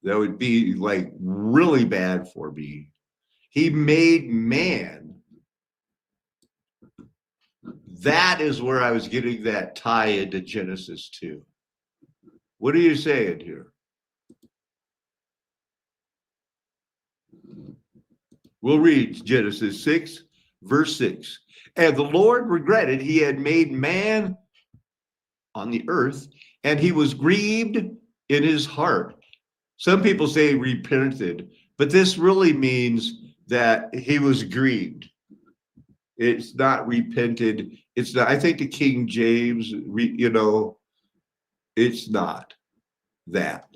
Speaker 1: That would be like really bad for me. He made man. That is where I was getting that tie into Genesis 2. What are you saying here? We'll read Genesis 6, verse 6. And the Lord regretted he had made man on the earth, and he was grieved in his heart. Some people say repented, but this really means that he was grieved. It's not repented. It's not, I think the King James, it's not that.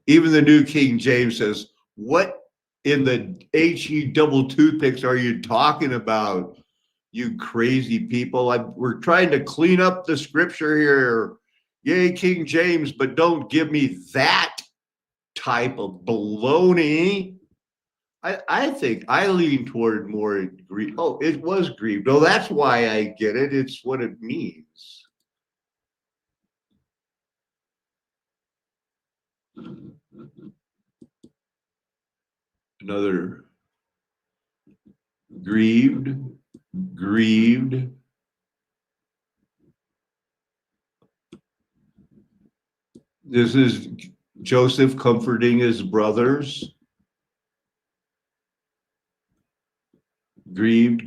Speaker 1: Even the New King James says, what in the HE double toothpicks are you talking about, you crazy people? We're trying to clean up the scripture here. Yay, King James, but don't give me that type of baloney. I think I lean toward more grief. Oh, it was grieved. Oh, that's why I get it. It's what it means. Another grieved. This is Joseph comforting his brothers. Grieved.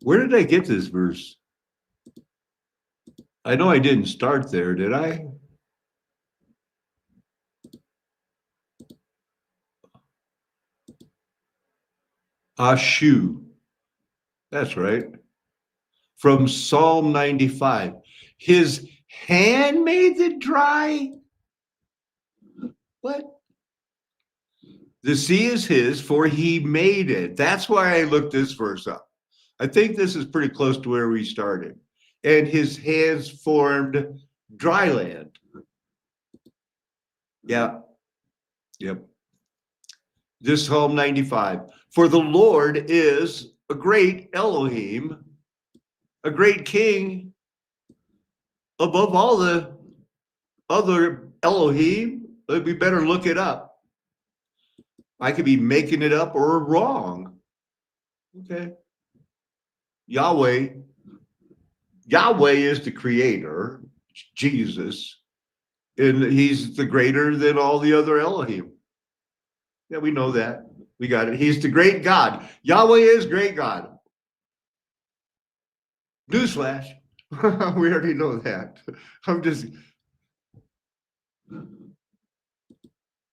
Speaker 1: Where did I get this verse? I know I didn't start there, did I? Ashu. That's right. From Psalm 95. His hand made the dry. What? The sea is his, for he made it. That's why I looked this verse up. I think this is pretty close to where we started. And his hands formed dry land. Yeah. Yep. This Psalm 95. For the Lord is a great Elohim, a great king above all the other Elohim. We better look it up. I could be making it up or wrong. Okay. Yahweh is the creator, Jesus, and he's the greater than all the other Elohim. Yeah, we know that. We got it. He's the great God. Yahweh is great God. Newsflash. We already know that. I'm just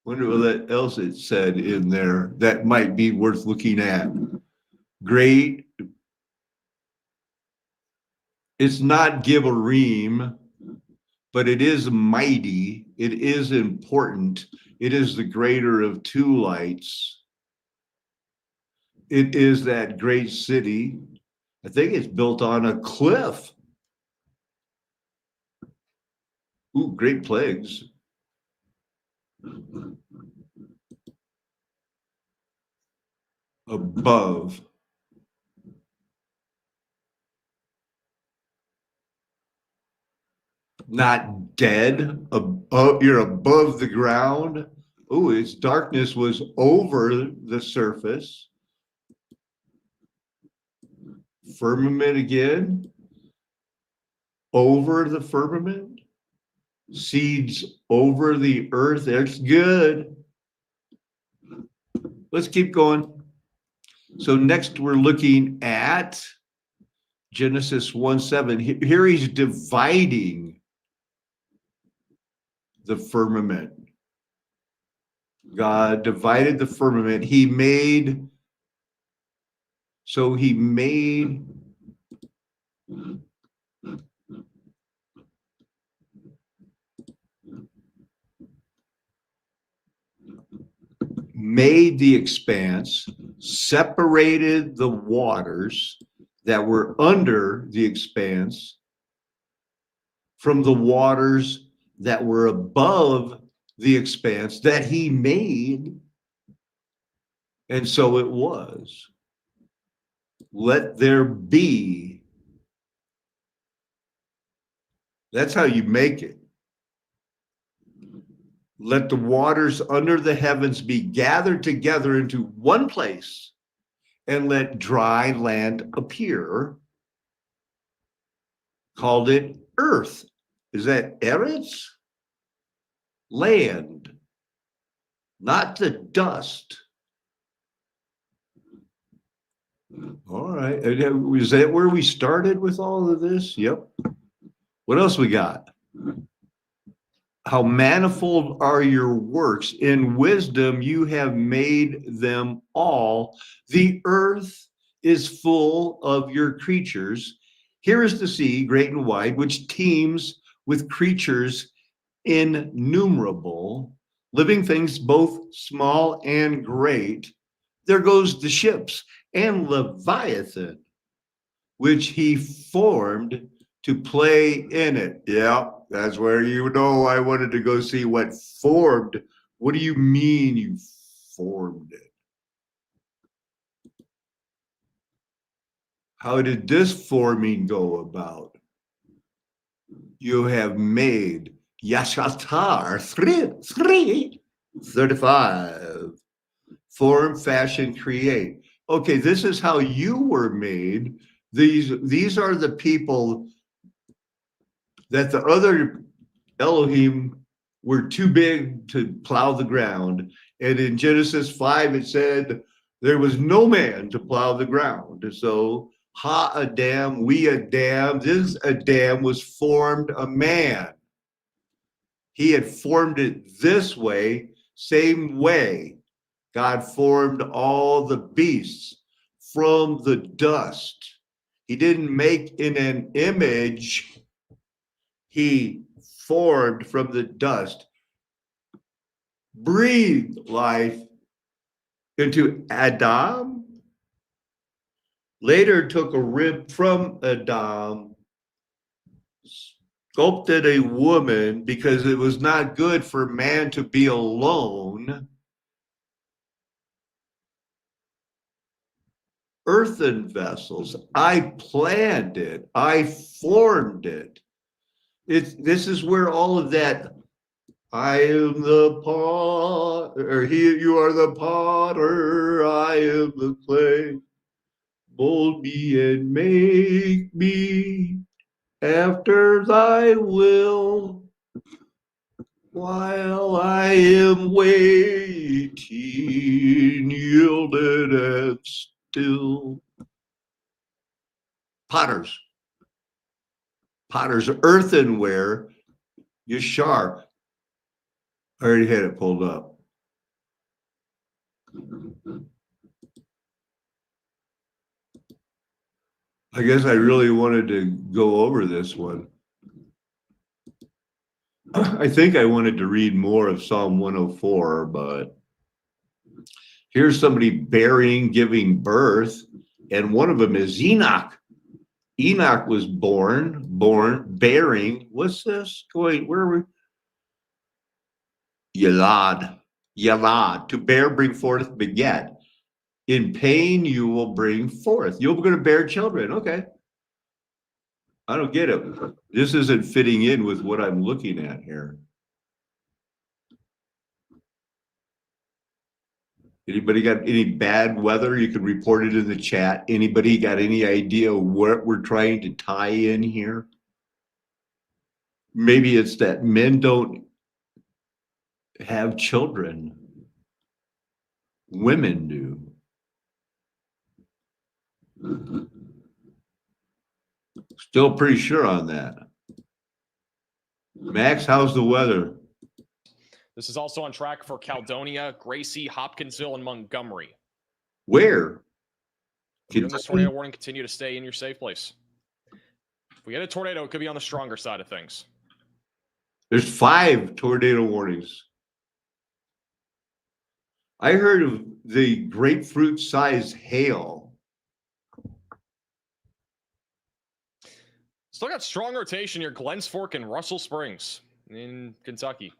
Speaker 1: wonder what else it said in there that might be worth looking at. Great. It's not Gibarim, but it is mighty. It is important. It is the greater of two lights. It is that great city. I think it's built on a cliff. Ooh, great plagues. Above. Not dead. You're above the ground. Oh, its darkness was over the surface. Firmament again. Over the firmament. Seeds over the earth. That's good. Let's keep going. So next we're looking at Genesis 1:7. Here he's dividing the firmament. God divided the firmament. He made made the expanse, separated the waters that were under the expanse from the waters that were above the expanse that he made. And so it was. Let there be. That's how you make it. Let the waters under the heavens be gathered together into one place, and let dry land appear. Called it earth. Is that Eretz? Land, not the dust. All right. Is that where we started with all of this? Yep. What else we got? How manifold are your works. In wisdom you have made them all. The earth is full of your creatures. Here is the sea, great and wide, which teems with creatures innumerable, living things both small and great. There goes the ships and Leviathan, which he formed to play in it. Yeah, that's where you know I wanted to go see what formed. What do you mean you formed it? How did this forming go about? You have made Yashatar 35. Form, fashion, create. Okay, this is how you were made. These are the people that the other Elohim were too big to plow the ground. And in Genesis 5, it said there was no man to plow the ground. So Ha Adam, we Adam, this Adam was formed a man. He had formed it this way, same way God formed all the beasts from the dust. He didn't make in an image, he formed from the dust, breathed life into Adam, later took a rib from Adam, sculpted a woman because it was not good for man to be alone. Earthen vessels. I planned it. I formed it. This is where all of that, I am the pot, or you are the potter, I am the clay. Mold me and make me after thy will, while I am waiting, yielded and still. Potters, earthenware, Yashar. I already had it pulled up. I guess I really wanted to go over this one. I think I wanted to read more of Psalm 104, but here's somebody bearing, giving birth, and one of them is Enoch. Enoch was born, bearing. What's this? Wait, where are we? Yalad, to bear, bring forth, beget. In pain you will bring forth. You're going to bear children. Okay. I don't get it. This isn't fitting in with what I'm looking at here. Anybody got any bad weather? You can report it in the chat. Anybody got any idea what we're trying to tie in here? Maybe it's that men don't have children. Women do. Still pretty sure on that. Max, how's the weather?
Speaker 3: This is also on track for Caledonia, Gracie, Hopkinsville, and Montgomery.
Speaker 1: Where?
Speaker 3: If you're in this tornado warning, continue to stay in your safe place. If we get a tornado, it could be on the stronger side of things.
Speaker 1: There's 5 tornado warnings. I heard of the grapefruit-sized hail.
Speaker 3: Still got strong rotation near Glens Fork and Russell Springs in Kentucky.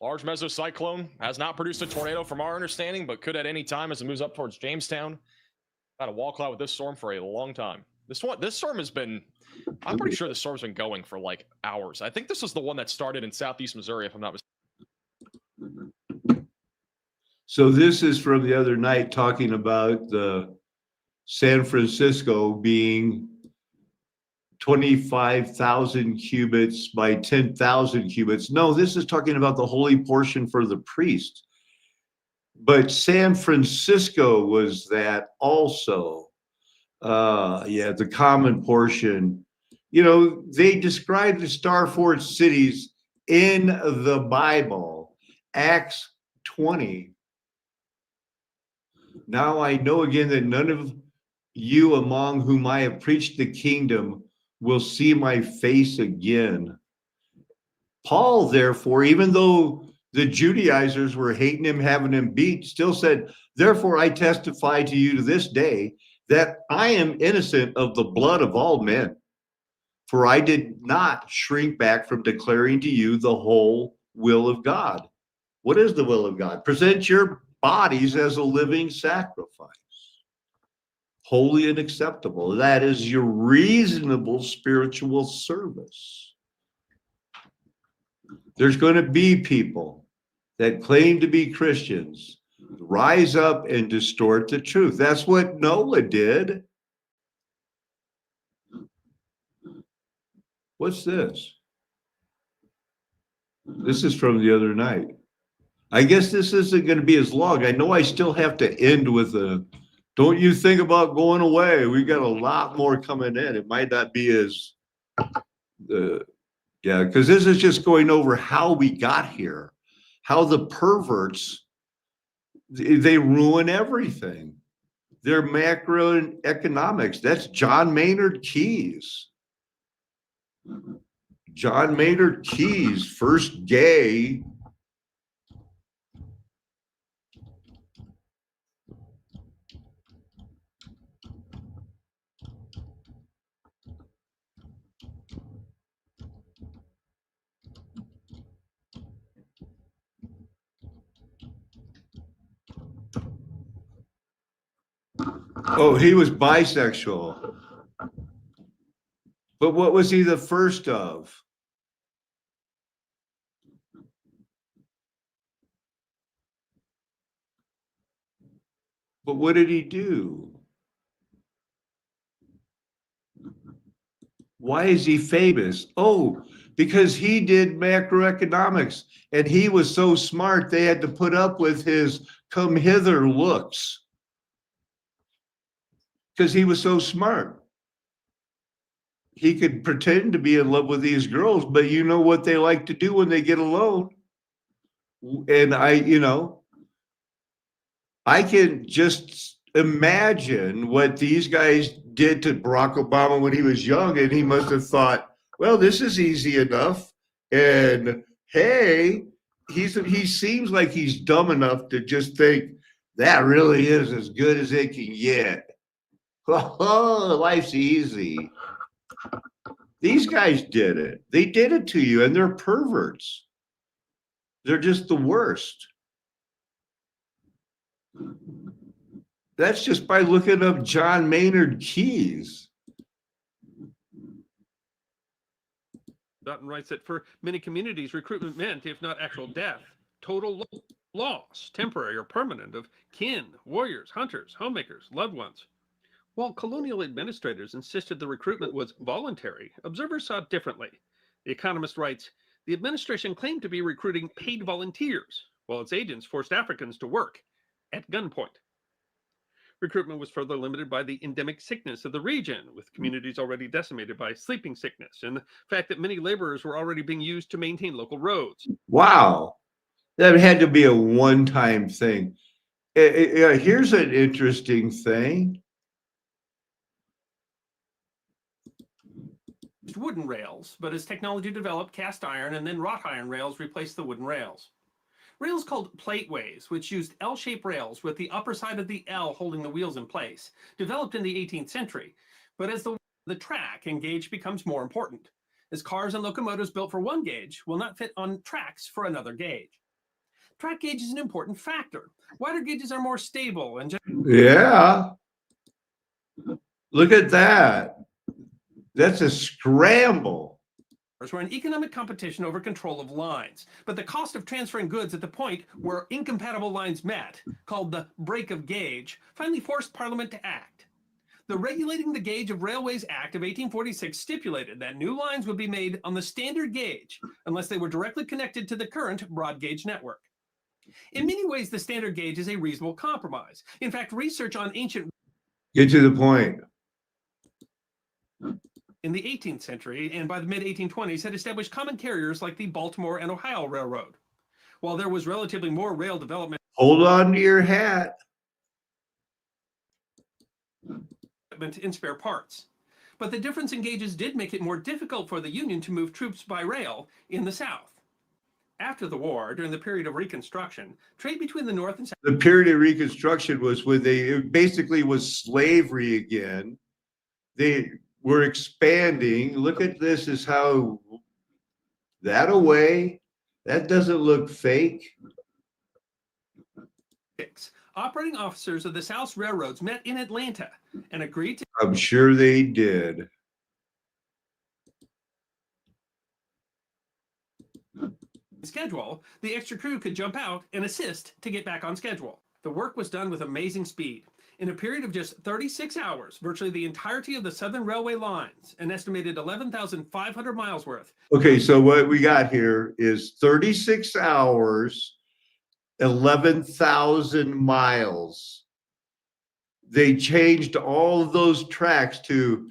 Speaker 3: Large mesocyclone has not produced a tornado from our understanding, but could at any time as it moves up towards Jamestown. Had a wall cloud with this storm for a long time. This storm has been, I'm pretty sure this storm's been going for like hours. I think this was the one that started in southeast Missouri, if I'm not mistaken.
Speaker 1: So this is from the other night talking about the San Francisco being 25,000 cubits by 10,000 cubits. No, this is talking about the holy portion for the priest. But San Francisco was that also. Yeah, the common portion. You know, they describe the star forged cities in the Bible. Acts 20. Now I know again that none of you among whom I have preached the kingdom will see my face again. Paul, therefore, even though the Judaizers were hating him, having him beat, still said, therefore I testify to you to this day that I am innocent of the blood of all men. For I did not shrink back from declaring to you the whole will of God. What is the will of God? Present your bodies as a living sacrifice, holy and acceptable. That is your reasonable spiritual service. There's going to be people that claim to be Christians rise up and distort the truth. That's what Noah did. What's this? This is from the other night. I guess this isn't going to be as long. I know I still have to end with a Don't you think about going away? We got a lot more coming in. It might not be as yeah, because this is just going over how we got here, how the perverts they ruin everything. They're macroeconomics. That's John Maynard Keyes. John Maynard Keyes, first gay. Oh, he was bisexual. But what was he the first of? But what did he do? Why is he famous? Oh, because he did macroeconomics and he was so smart they had to put up with his come hither looks because he was so smart. He could pretend to be in love with these girls, but you know what they like to do when they get alone? And I can just imagine what these guys did to Barack Obama when he was young, and he must have thought, well, this is easy enough. And hey, he seems like he's dumb enough to just think that really is as good as it can get. Oh, life's easy. These guys did it. They did it to you, and they're perverts. They're just the worst. That's just by looking up John Maynard Keyes.
Speaker 11: Dutton writes that for many communities, recruitment meant, if not actual death, total loss, temporary or permanent, of kin, warriors, hunters, homemakers, loved ones. While colonial administrators insisted the recruitment was voluntary, observers saw it differently. The Economist writes, the administration claimed to be recruiting paid volunteers, while its agents forced Africans to work at gunpoint. Recruitment was further limited by the endemic sickness of the region, with communities already decimated by sleeping sickness, and the fact that many laborers were already being used to maintain local roads.
Speaker 1: Wow. That had to be a one-time thing. Here's an interesting thing.
Speaker 11: Wooden rails, but as technology developed, cast iron and then wrought iron rails replaced the wooden rails. Rails called plateways, which used L-shaped rails with the upper side of the L holding the wheels in place, developed in the 18th century. But as the track and gauge becomes more important, as cars and locomotives built for one gauge will not fit on tracks for another gauge. Track gauge is an important factor. Wider gauges are more stable and
Speaker 1: yeah. Look at that. That's a scramble.
Speaker 11: were an economic competition over control of lines, but the cost of transferring goods at the point where incompatible lines met, called the break of gauge, finally forced Parliament to act. The Regulating the Gauge of Railways Act of 1846 stipulated that new lines would be made on the standard gauge unless they were directly connected to the current broad gauge network. In many ways, the standard gauge is a reasonable compromise. In fact, research on ancient
Speaker 1: Get to the point.
Speaker 11: in the 18th century and by the mid-1820s had established common carriers like the Baltimore and Ohio Railroad. While there was relatively more rail development
Speaker 1: Hold on to your hat.
Speaker 11: in spare parts. But the difference in gauges did make it more difficult for the Union to move troops by rail in the South. After the war, during the period of Reconstruction, trade between the North and South.
Speaker 1: The period of Reconstruction was when it basically was slavery again. They were expanding. Look at this is how that away. That doesn't look fake.
Speaker 11: Operating officers of the South's railroads met in Atlanta and agreed to
Speaker 1: I'm sure they did.
Speaker 11: schedule. The extra crew could jump out and assist to get back on schedule. The work was done with amazing speed. In a period of just 36 hours, virtually the entirety of the Southern Railway lines, an estimated 11,500 miles worth.
Speaker 1: Okay, so what we got here is 36 hours, 11,000 miles. They changed all of those tracks to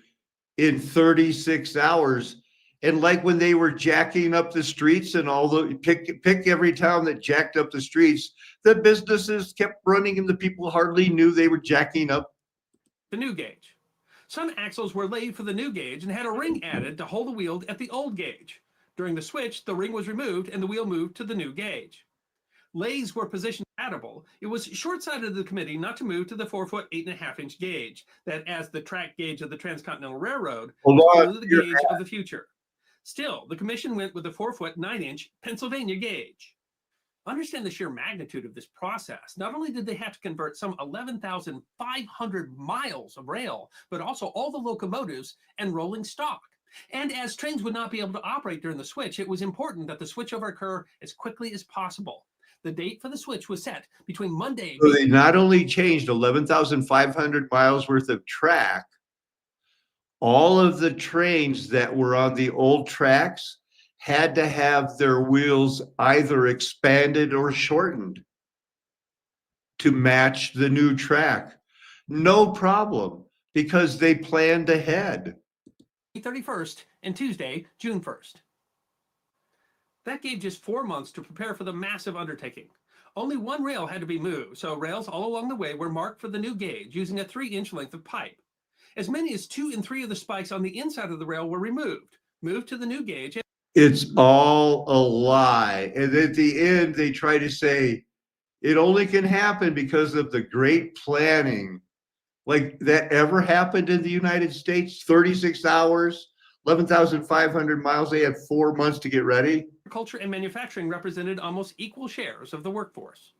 Speaker 1: in 36 hours. And like when they were jacking up the streets and all the pick every town that jacked up the streets, the businesses kept running and the people hardly knew they were jacking up
Speaker 11: the new gauge. Some axles were laid for the new gauge and had a ring added to hold the wheel at the old gauge. During the switch, the ring was removed and the wheel moved to the new gauge. Lays were position compatible. It was short-sighted of the committee not to move to the 4-foot, 8.5-inch gauge, that as the track gauge of the Transcontinental Railroad was clearly the gauge of the future. Still, the commission went with the 4-foot, 9-inch Pennsylvania gauge. Understand the sheer magnitude of this process. Not only did they have to convert some 11,500 miles of rail, but also all the locomotives and rolling stock. And as trains would not be able to operate during the switch, it was important that the switchover occur as quickly as possible. The date for the switch was set between Monday.
Speaker 1: So they not only changed 11,500 miles worth of track, all of the trains that were on the old tracks had to have their wheels either expanded or shortened to match the new track. No problem, because they planned ahead.
Speaker 11: 31st and Tuesday, June 1st. That gave just 4 months to prepare for the massive undertaking. Only one rail had to be moved, so rails all along the way were marked for the new gauge using a 3-inch length of pipe. As many as 2 and 3 of the spikes on the inside of the rail were moved to the new gauge.
Speaker 1: It's all a lie. And at the end, they try to say it only can happen because of the great planning. Like that ever happened in the United States? 36 hours, 11,500 miles. They had 4 months to get ready.
Speaker 11: Agriculture and manufacturing represented almost equal shares of the workforce.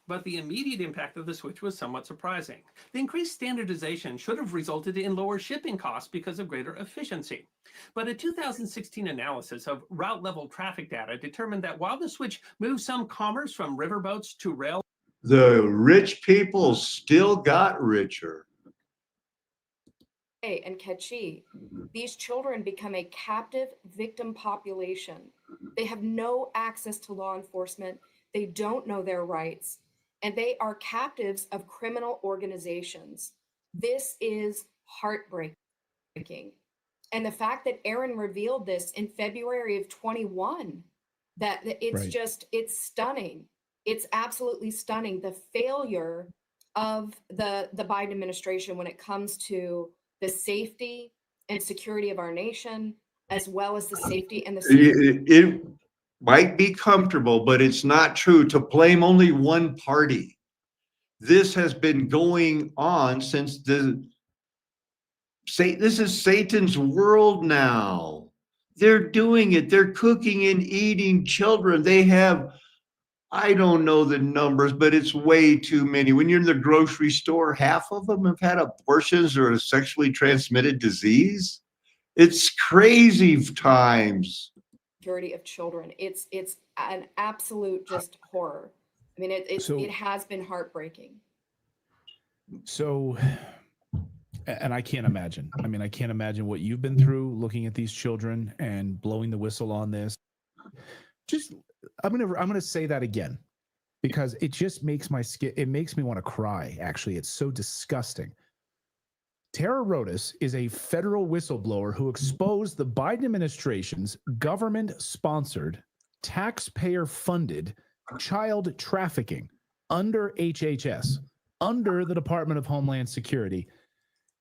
Speaker 11: But the immediate impact of the switch was somewhat surprising. The increased standardization should have resulted in lower shipping costs because of greater efficiency. But a 2016 analysis of route-level traffic data determined that while the switch moved some commerce from riverboats to rail,
Speaker 1: the rich people still got richer.
Speaker 12: And Kechi, these children become a captive victim population. They have no access to law enforcement. They don't know their rights, and they are captives of criminal organizations. This is heartbreaking. And the fact that Aaron revealed this in February of 21, that it's
Speaker 13: Right.
Speaker 12: just, it's stunning. It's absolutely stunning. The failure of the Biden administration when it comes to the safety and security of our nation, as well as the safety and the security.
Speaker 1: It might be comfortable, but it's not true to blame only one party. This has been going on since this is Satan's world now. They're doing it. They're cooking and eating children. They have, I don't know the numbers, but it's way too many. When you're in the grocery store, half of them have had abortions or a sexually transmitted disease. It's crazy times.
Speaker 12: Security of children. It's an absolute just horror. I mean, it has been heartbreaking.
Speaker 13: So, and I can't imagine. I mean, I can't imagine what you've been through looking at these children and blowing the whistle on this. Just, I'm gonna say that again, because it just makes my skin. It makes me want to cry. Actually, it's so disgusting. Tara Rodas is a federal whistleblower who exposed the Biden administration's government-sponsored, taxpayer-funded child trafficking under HHS, under the Department of Homeland Security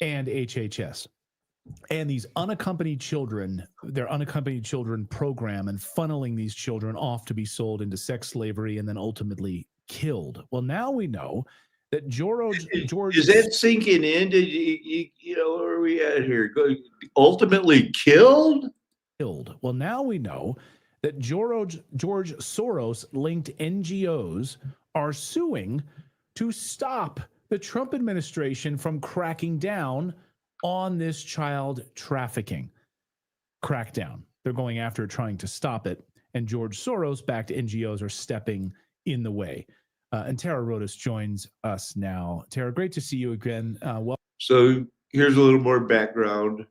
Speaker 13: and HHS. And these unaccompanied children, their unaccompanied children program, and funneling these children off to be sold into sex slavery and then ultimately killed. Well, now we know that George
Speaker 1: is that sinking in? Did you know, where are we at here? Ultimately killed?
Speaker 13: Well, now we know that George Soros linked NGOs are suing to stop the Trump administration from cracking down on this child trafficking crackdown. They're going after it, trying to stop it. And George Soros-backed NGOs are stepping in the way. And Tara Rodas joins us now. Tara, great to see you again.
Speaker 1: So here's a little more background.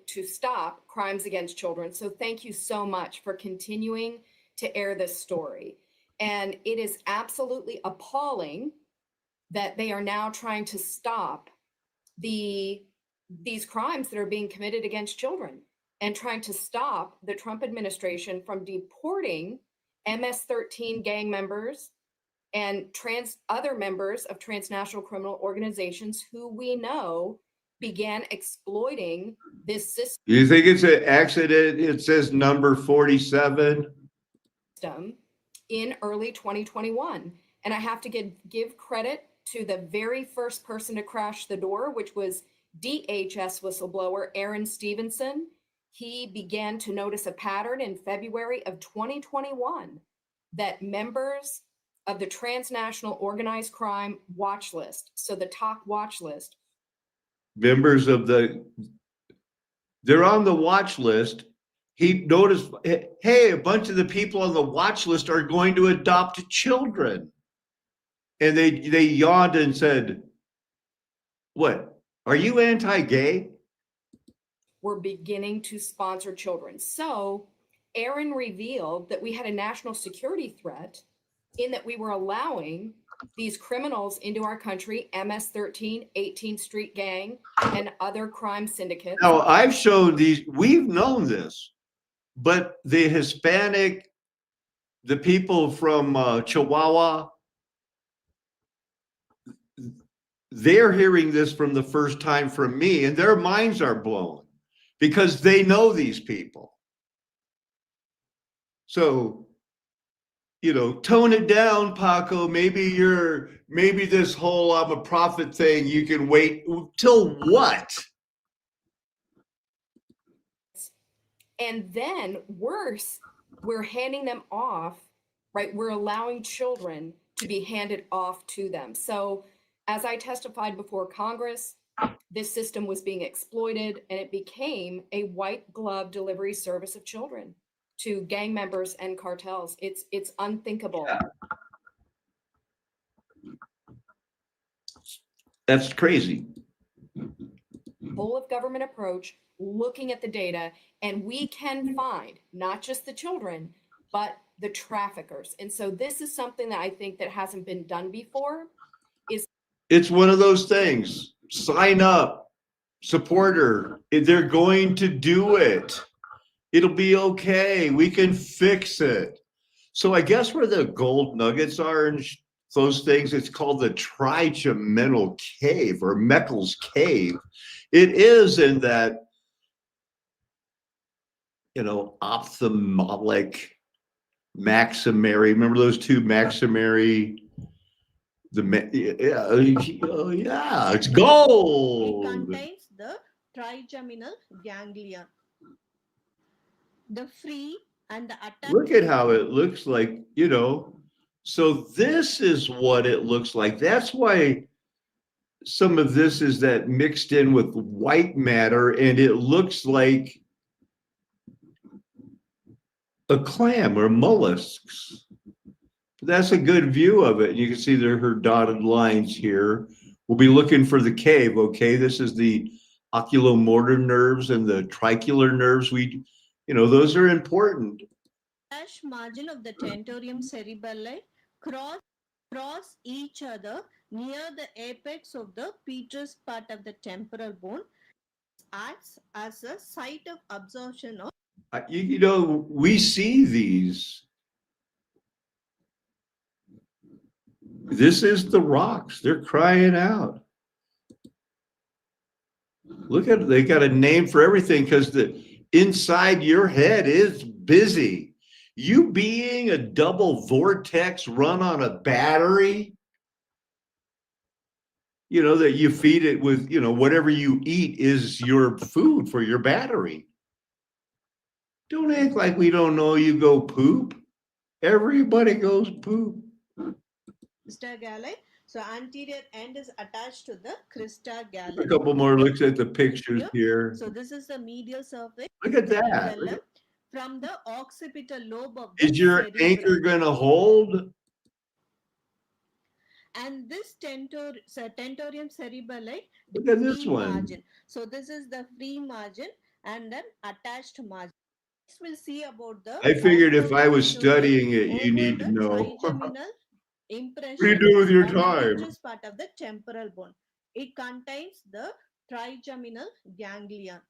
Speaker 12: To stop crimes against children. So thank you so much for continuing to air this story. And it is absolutely appalling that they are now trying to stop these crimes that are being committed against children and trying to stop the Trump administration from deporting MS-13 gang members and other members of transnational criminal organizations who we know began exploiting this system.
Speaker 1: You think it's an accident? It says number 47.
Speaker 12: In early 2021. And I have to give credit to the very first person to crash the door, which was DHS whistleblower Aaron Stevenson. He began to notice a pattern in February of 2021 that members of the transnational organized crime watch list, so the TOC watch list,
Speaker 1: Members of they're on the watch list. He noticed, hey, a bunch of the people on the watch list are going to adopt children. And they yawned and said, what, are you anti-gay?
Speaker 12: were beginning to sponsor children. So Aaron revealed that we had a national security threat in that we were allowing these criminals into our country, MS-13, 18th Street Gang, and other crime syndicates.
Speaker 1: Now, I've shown these, we've known this, but the Hispanic, the people from Chihuahua, they're hearing this from the first time from me, and their minds are blown because they know these people. So, you know, tone it down, Paco. Maybe this whole I'm a prophet thing, you can wait till what?
Speaker 12: And then worse, we're handing them off, right? We're allowing children to be handed off to them. So as I testified before Congress, this system was being exploited and it became a white glove delivery service of children to gang members and cartels. It's unthinkable.
Speaker 1: Yeah. That's crazy.
Speaker 12: Whole of government approach, looking at the data, and we can find not just the children, but the traffickers. And so this is something that I think that hasn't been done before.
Speaker 1: It's one of those things. Sign up, supporter. They're going to do it. It'll be okay. We can fix it. So I guess where the gold nuggets are and those things, it's called the trigeminal cave or Meckel's cave. It is in that, you know, ophthalmic maxillary. Remember those two maxillary? Oh yeah, it's gold.
Speaker 14: It contains the trigeminal ganglia. The free and the attached.
Speaker 1: Look at how it looks like, you know. So this is what it looks like. That's why some of this is that mixed in with white matter, and it looks like a clam or mollusks. That's a good view of it. You can see there her dotted lines here. We'll be looking for the cave, okay? This is the oculomotor nerves and the tricular nerves. You know, those are important.
Speaker 14: Dash margin of the tentorium cerebelli cross each other near the apex of the petrous part of the temporal bone. Acts as a site of absorption of.
Speaker 1: You know, we see these. This is the rocks. They're crying out. Look at it. They got a name for everything because the inside your head is busy. You being a double vortex run on a battery, you know, that you feed it with, you know, whatever you eat is your food for your battery. Don't act like we don't know you go poop. Everybody goes poop.
Speaker 14: Crista galli. So anterior end is attached to the crista galli.
Speaker 1: A couple more looks at the pictures here.
Speaker 14: So this is the medial surface.
Speaker 1: Look at that.
Speaker 14: From the occipital lobe of the
Speaker 1: Is your anchor going to hold?
Speaker 14: And this tentorium cerebelli.
Speaker 1: Look at this one.
Speaker 14: Margin. So this is the free margin and then attached margin. We'll see about the.
Speaker 1: I figured if I was studying it, you need to know.
Speaker 14: Trigeminal impression
Speaker 1: What do you do with your
Speaker 14: on the
Speaker 1: time?
Speaker 14: petrous part of the temporal bone. It contains the trigeminal ganglion.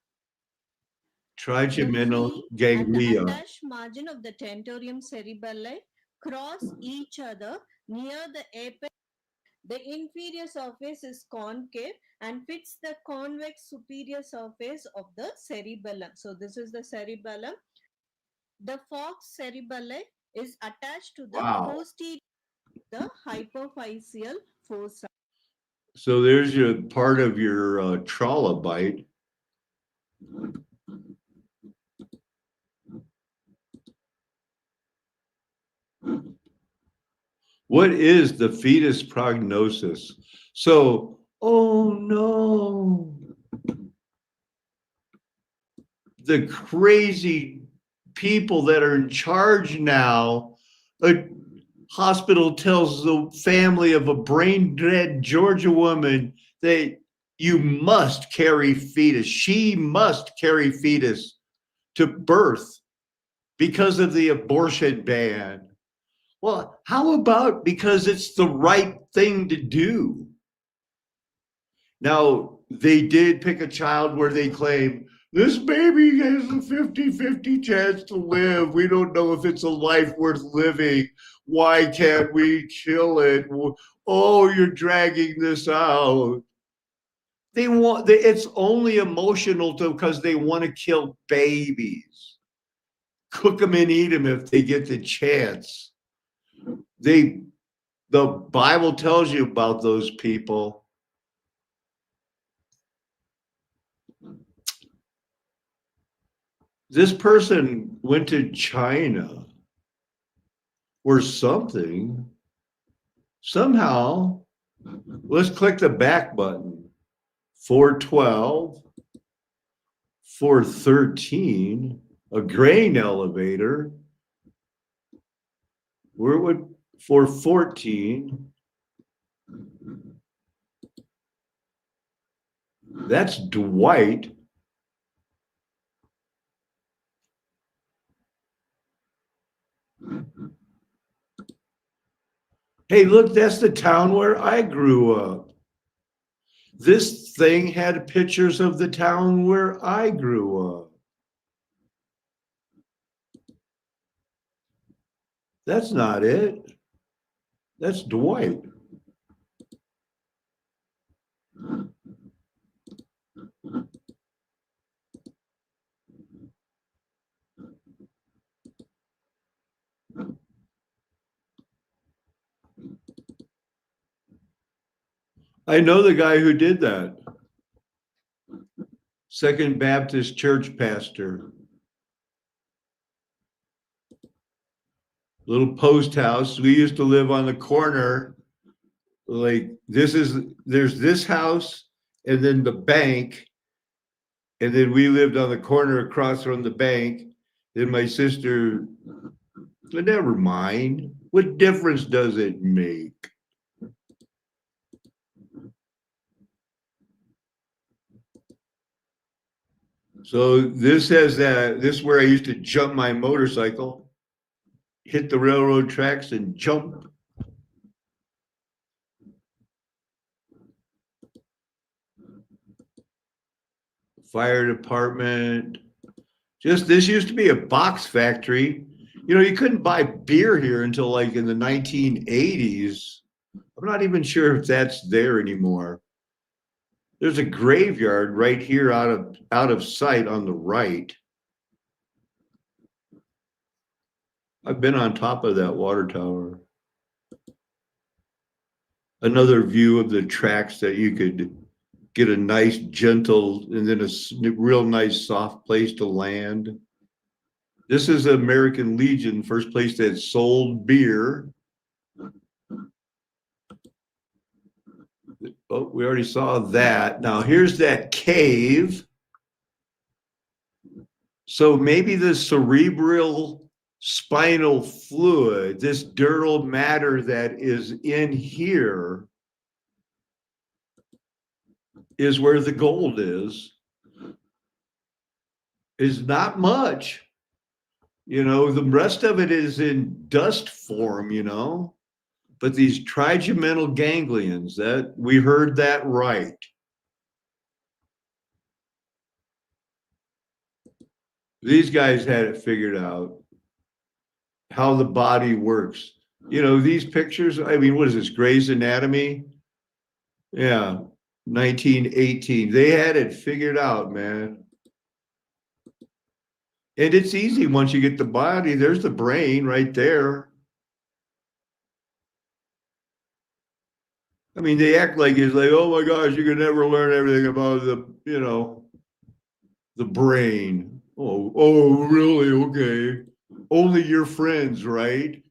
Speaker 14: The
Speaker 1: Trigeminal
Speaker 14: free and the
Speaker 1: ganglia.
Speaker 14: attached margin of the tentorium cerebelli cross each other near the apex. The inferior surface is concave and fits the convex superior surface of the cerebellum. So this is the cerebellum. The fox cerebelli is attached to the
Speaker 1: Wow.
Speaker 14: posterior, the hypophyseal fossa.
Speaker 1: So there's your part of your trilobite. What is the fetus prognosis? So, oh no, the crazy people that are in charge now, a hospital tells the family of a brain dead Georgia woman that you must carry fetus. She must carry fetus to birth because of the abortion ban. Well, how about because it's the right thing to do? Now, they did pick a child where they claim this baby has a 50-50 chance to live. We don't know if it's a life worth living. Why can't we kill it? Oh, you're dragging this out. It's only emotional because they want to kill babies. Cook them and eat them if they get the chance. The Bible tells you about those people. This person went to China or something. Somehow, let's click the back button. 412, 413, a grain elevator. Where would 414? That's Dwight. Hey, look, that's the town where I grew up. This thing had pictures of the town where I grew up. That's not it. That's Dwight. I know the guy who did that. Second Baptist Church pastor. Little post house. We used to live on the corner. Like there's this house and then the bank. And then we lived on the corner across from the bank. Then my sister, but never mind. What difference does it make? So this has this is where I used to jump my motorcycle, hit the railroad tracks and jump. Fire department. Just this used to be a box factory. You know, you couldn't buy beer here until like in the 1980s. I'm not even sure if that's there anymore. There's a graveyard right here out of sight on the right. I've been on top of that water tower. Another view of the tracks that you could get a nice gentle and then a real nice soft place to land. This is American Legion, first place that sold beer. Oh, we already saw that. Now here's that cave. So maybe the cerebral spinal fluid, this dural matter that is in here, is where the gold is not much. You know, the rest of it is in dust form, you know. But these trigeminal ganglions, that we heard that right. These guys had it figured out how the body works. You know, these pictures, I mean, what is this, Grey's Anatomy? Yeah, 1918. They had it figured out, man. And it's easy once you get the body, there's the brain right there. I mean, they act like it's like, oh my gosh, you can never learn everything about the, you know, the brain. Oh, really? Okay. Only your friends, right?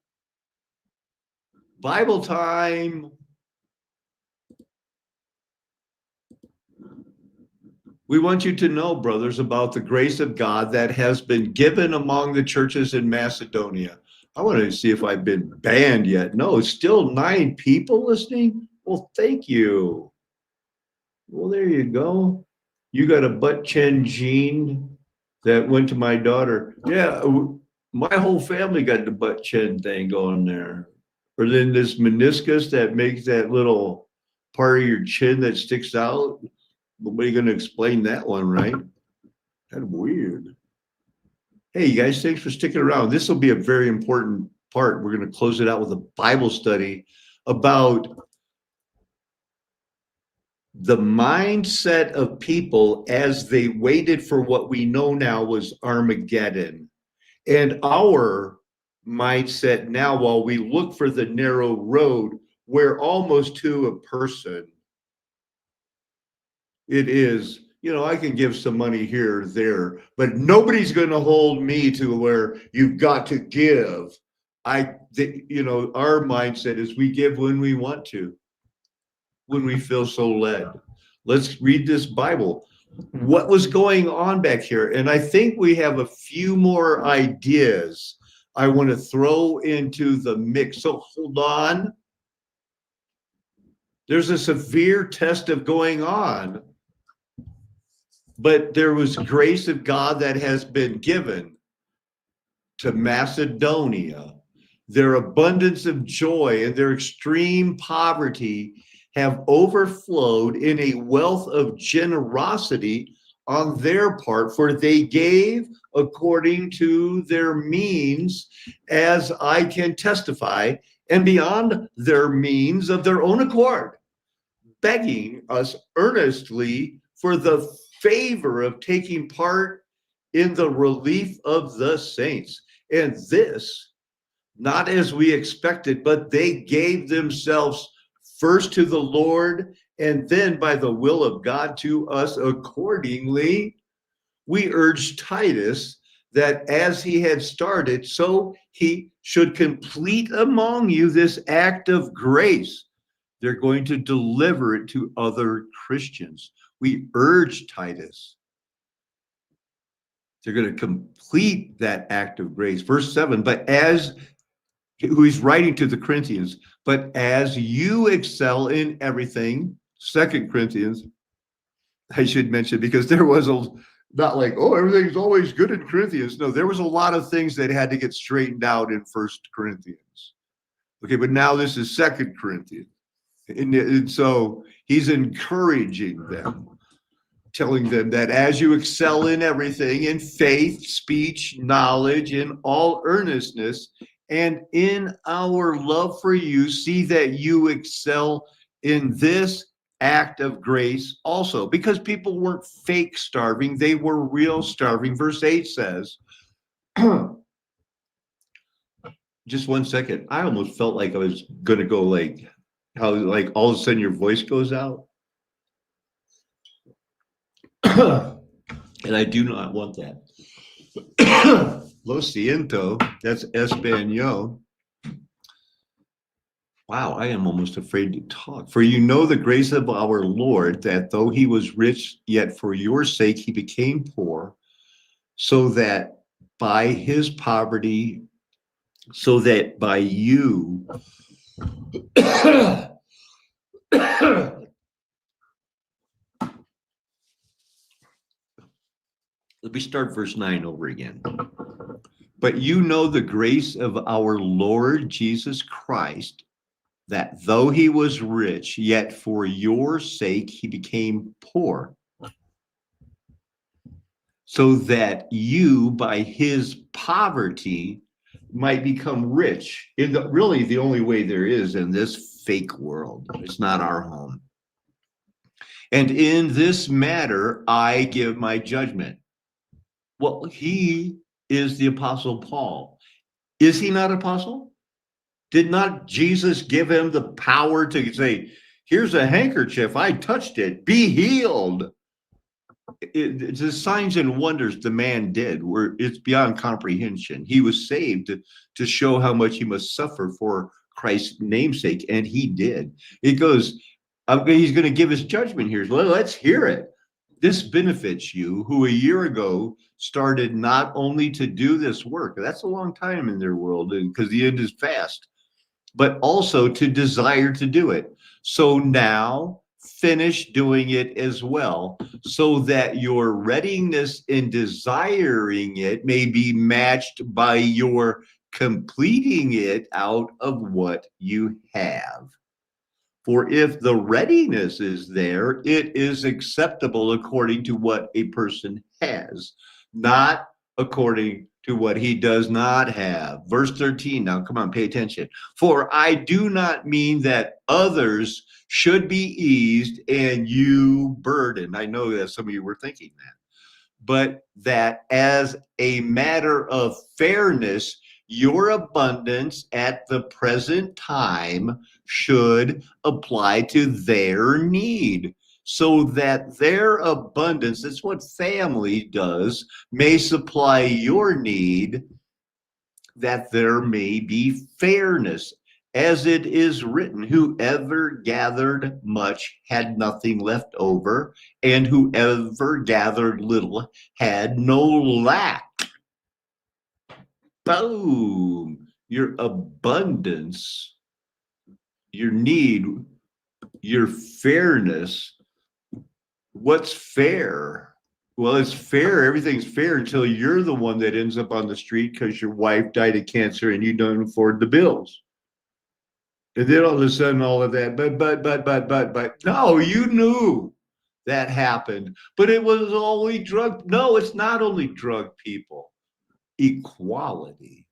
Speaker 1: Bible time. We want you to know, brothers, about the grace of God that has been given among the churches in Macedonia. I want to see if I've been banned yet. No, it's still 9 people listening. Well, thank you. Well, there you go. You got a butt chin gene that went to my daughter. Yeah, my whole family got the butt chin thing going there. Or then this meniscus that makes that little part of your chin that sticks out. Nobody going to explain that one, right? That's weird. Hey, you guys, thanks for sticking around. This will be a very important part. We're going to close it out with a Bible study about the mindset of people as they waited for what we know now was Armageddon. And our mindset now, while we look for the narrow road, we're almost to a person. It is, you know, I can give some money here or there, but nobody's going to hold me to where you've got to give. You know, our mindset is we give when we want to, when we feel so led. Let's read this Bible. What was going on back here? And I think we have a few more ideas I want to throw into the mix. So hold on. There's a severe test of going on, but there was grace of God that has been given to Macedonia. Their abundance of joy and their extreme poverty have overflowed in a wealth of generosity on their part, for they gave according to their means, as I can testify, and beyond their means of their own accord, begging us earnestly for the favor of taking part in the relief of the saints. And this, not as we expected, but they gave themselves first to the Lord, and then by the will of God to us accordingly. We urged Titus that as he had started, so he should complete among you this act of grace. They're going to deliver it to other Christians. We urge Titus. They're going to complete that act of grace. Verse 7, but as who he's writing to the Corinthians, but as you excel in everything, 2 Corinthians, I should mention, because there was not like, oh, everything's always good in Corinthians. No, there was a lot of things that had to get straightened out in 1 Corinthians. Okay, but now this is 2 Corinthians. And so he's encouraging them, telling them that as you excel in everything, in faith, speech, knowledge, in all earnestness, and in our love for you, see that you excel in this act of grace also. Because people weren't fake starving, they were real starving. Verse 8 says, just one second. I almost felt like I was going to go like, how like all of a sudden your voice goes out. And I do not want that. Lo siento, that's Espanol. Wow, I am almost afraid to talk. For you know the grace of our Lord, that though he was rich, yet for your sake he became poor, so that by his poverty, so that by you, let me start verse 9 over again. But you know the grace of our Lord Jesus Christ, that though he was rich, yet for your sake he became poor, so that you by his poverty might become rich. In the really the only way there is in this fake world. It's not our home. And in this matter, I give my judgment. Well, he is the Apostle Paul. Is he not apostle? Did not Jesus give him the power to say, here's a handkerchief, I touched it, be healed? The signs and wonders the man did were it's beyond comprehension. He was saved to show how much he must suffer for Christ's namesake, and he did. It goes, he's going to give his judgment here. Let's hear it. This benefits you who a year ago started not only to do this work, that's a long time in their world because the end is fast, but also to desire to do it. So now finish doing it as well, so that your readiness in desiring it may be matched by your completing it out of what you have. For if the readiness is there, it is acceptable according to what a person has, not according to what he does not have. Verse 13, now come on, pay attention. For I do not mean that others should be eased and you burdened. I know that some of you were thinking that. But that as a matter of fairness, your abundance at the present time should apply to their need, so that their abundance, that's what family does, may supply your need, that there may be fairness. As it is written, whoever gathered much had nothing left over, and whoever gathered little had no lack. Boom! Your abundance, your need, your fairness. What's fair? Well, it's fair. Everything's fair until you're the one that ends up on the street because your wife died of cancer and you don't afford the bills. And then all of a sudden, all of that, but no, you knew that happened. But it was only drug. No, it's not only drug people. Equality.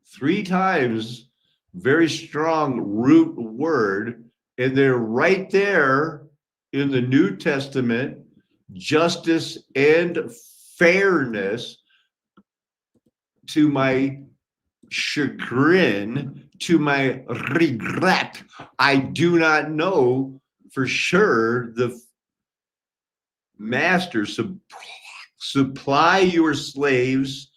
Speaker 1: 3 times, very strong root word, and they're right there in the New Testament, justice and fairness. To my chagrin, to my regret, I do not know for sure the master supply your slaves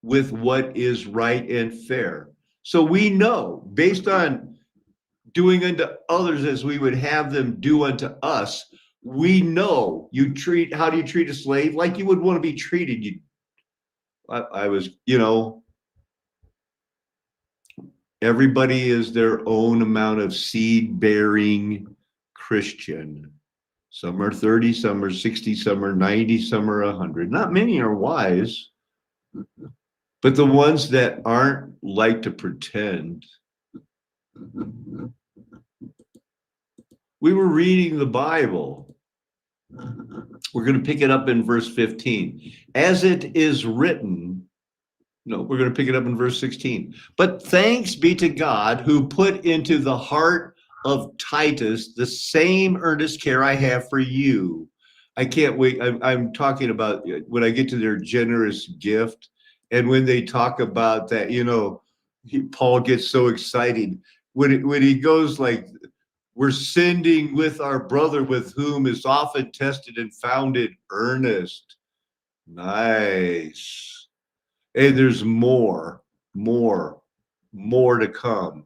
Speaker 1: with what is right and fair. So we know, based on doing unto others as we would have them do unto us, we know how do you treat a slave? Like you would want to be treated. I was, everybody is their own amount of seed-bearing Christian. Some are 30, some are 60, some are 90, some are 100. Not many are wise, but the ones that aren't like to pretend. We were reading the Bible. We're going to pick it up in verse 15. As it is written, no, we're going to pick it up in verse 16. But thanks be to God who put into the heart of Titus the same earnest care I have for you. I can't wait. I'm talking about when I get to their generous gift. And when they talk about that, Paul gets so excited. When he goes like, we're sending with our brother with whom is often tested and found it earnest. Nice. And there's more to come.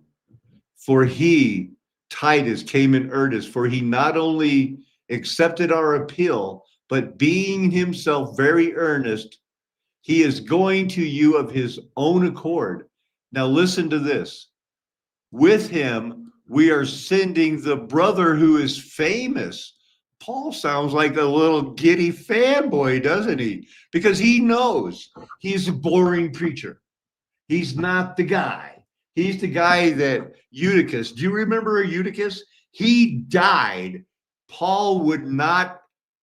Speaker 1: For he, Titus, came in earnest, for he not only accepted our appeal, but being himself very earnest, he is going to you of his own accord. Now listen to this. With him, we are sending the brother who is famous. Paul sounds like a little giddy fanboy, doesn't he? Because he knows he's a boring preacher. He's not the guy. He's the guy that Eutychus. Do you remember Eutychus? He died. Paul would not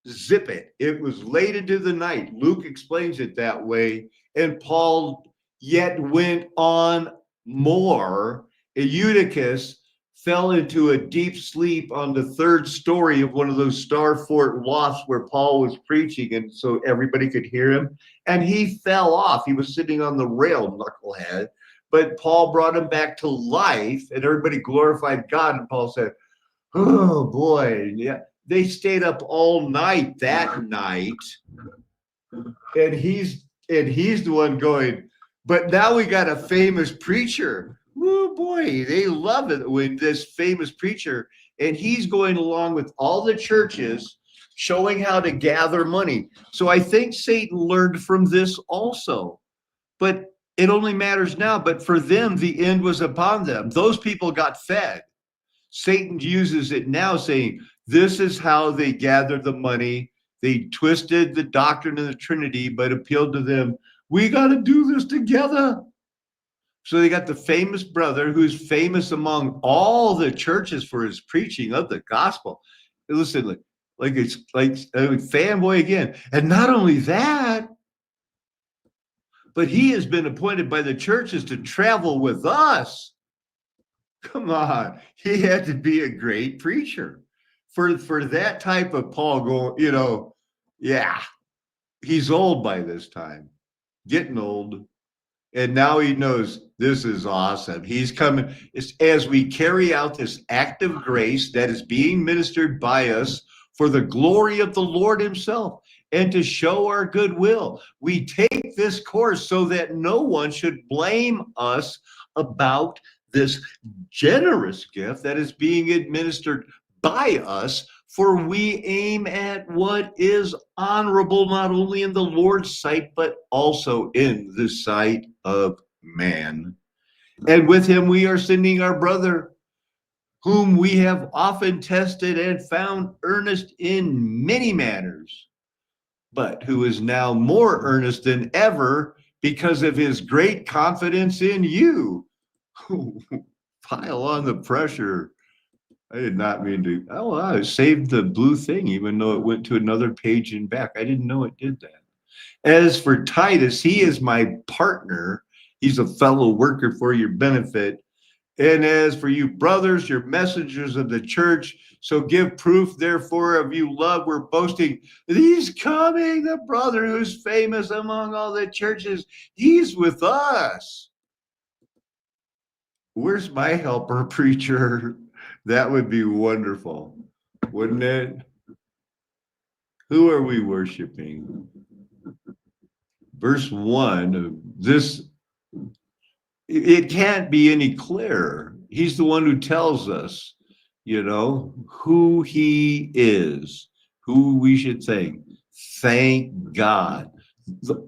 Speaker 1: zip it. It was late into the night. Luke explains it that way. And Paul yet went on more. Eutychus fell into a deep sleep on the third story of one of those starfort lofts where Paul was preaching, and so everybody could hear him. And he fell off. He was sitting on the rail, knucklehead. But Paul brought him back to life, and everybody glorified God. And Paul said, "Oh boy, yeah." They stayed up all night that night, and he's the one going. But now we got a famous preacher. Oh boy, they love it when this famous preacher, and he's going along with all the churches, showing how to gather money. So I think Satan learned from this also, but it only matters now. But for them, the end was upon them. Those people got fed. Satan uses it now, saying, this is how they gathered the money. They twisted the doctrine of the Trinity, but appealed to them. We got to do this together. So they got the famous brother who's famous among all the churches for his preaching of the gospel. Listen, like it's like a fanboy again. And not only that, but he has been appointed by the churches to travel with us. Come on, he had to be a great preacher for that type of Paul going, yeah, he's old by this time, getting old. And now he knows this is awesome. He's coming. It's as we carry out this act of grace that is being ministered by us for the glory of the Lord himself and to show our goodwill. We take this course so that no one should blame us about this generous gift that is being administered by us, for we aim at what is honorable, not only in the Lord's sight, but also in the sight of man. And with him we are sending our brother, whom we have often tested and found earnest in many matters, but who is now more earnest than ever because of his great confidence in you. Pile on the pressure. I did not mean to. Oh, I saved the blue thing, even though it went to another page and back. I didn't know it did that. As for Titus, he is my partner. He's a fellow worker for your benefit. And as for you brothers, you're messengers of the church. So give proof, therefore, of you love. We're boasting. He's coming, the brother who's famous among all the churches. He's with us. Where's my helper preacher? That would be wonderful, wouldn't it? Who are we worshiping? Verse 1, this, it can't be any clearer. He's the one who tells us, who he is, who we should thank. Thank God.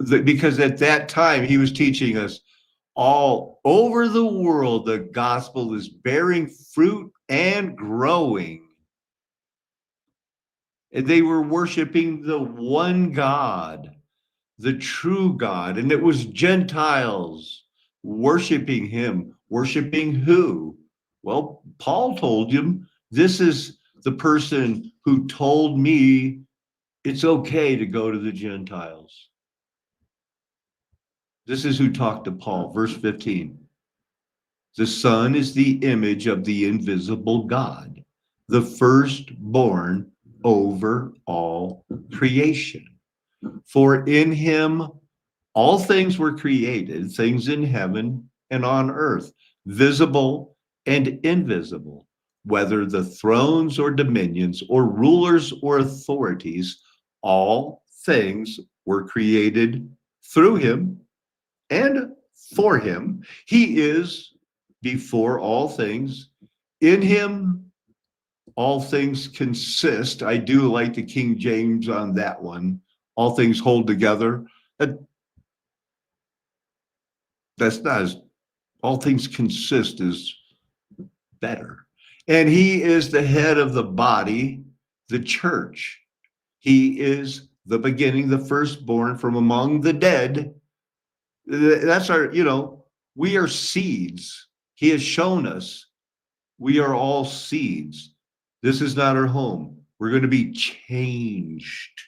Speaker 1: Because at that time, he was teaching us all over the world, the gospel is bearing fruit and growing. And they were worshiping the one God, the true God. And it was Gentiles worshiping him. Worshiping who? Well, Paul told him, this is the person who told me it's okay to go to the Gentiles. This is who talked to Paul, verse 15. The Son is the image of the invisible God, the firstborn over all creation. For in him all things were created, things in heaven and on earth, visible and invisible, whether the thrones or dominions or rulers or authorities, all things were created through him and for him. He is before all things. In him, all things consist. I do like the King James on that one. All things hold together. That's not as, all things consist is better. And he is the head of the body, the church. He is the beginning, the firstborn from among the dead. That's our, we are seeds. He has shown us we are all seeds. This is not our home. We're going to be changed,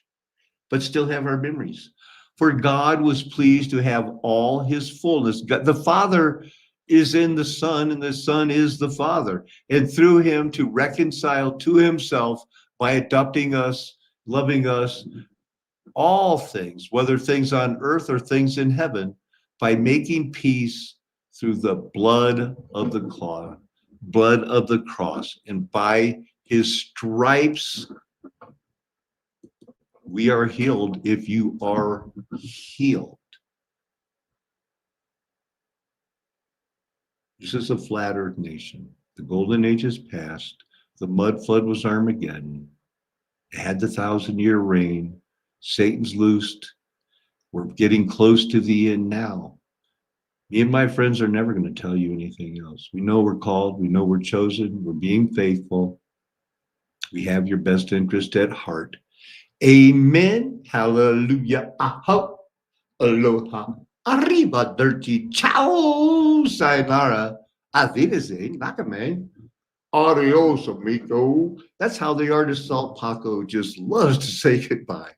Speaker 1: but still have our memories. For God was pleased to have all his fullness. The Father is in the Son, and the Son is the Father. And through him to reconcile to himself by adopting us, loving us, all things, whether things on earth or things in heaven, by making peace through the blood of the cross, and by his stripes we are healed. If you are healed, this is a flat earth nation. The golden age is past. The mud flood was Armageddon. It had the 1,000-year reign. Satan's loosed. We're getting close to the end now. Me and my friends are never going to tell you anything else. We know we're called. We know we're chosen. We're being faithful. We have your best interest at heart. Amen. Hallelujah. Aho. Aloha. Arriba, dirty. Ciao. Sayonara. Auf Wiedersehen. Nakame. Adios, amigo. That's how the artist Salt Paco just loves to say goodbye.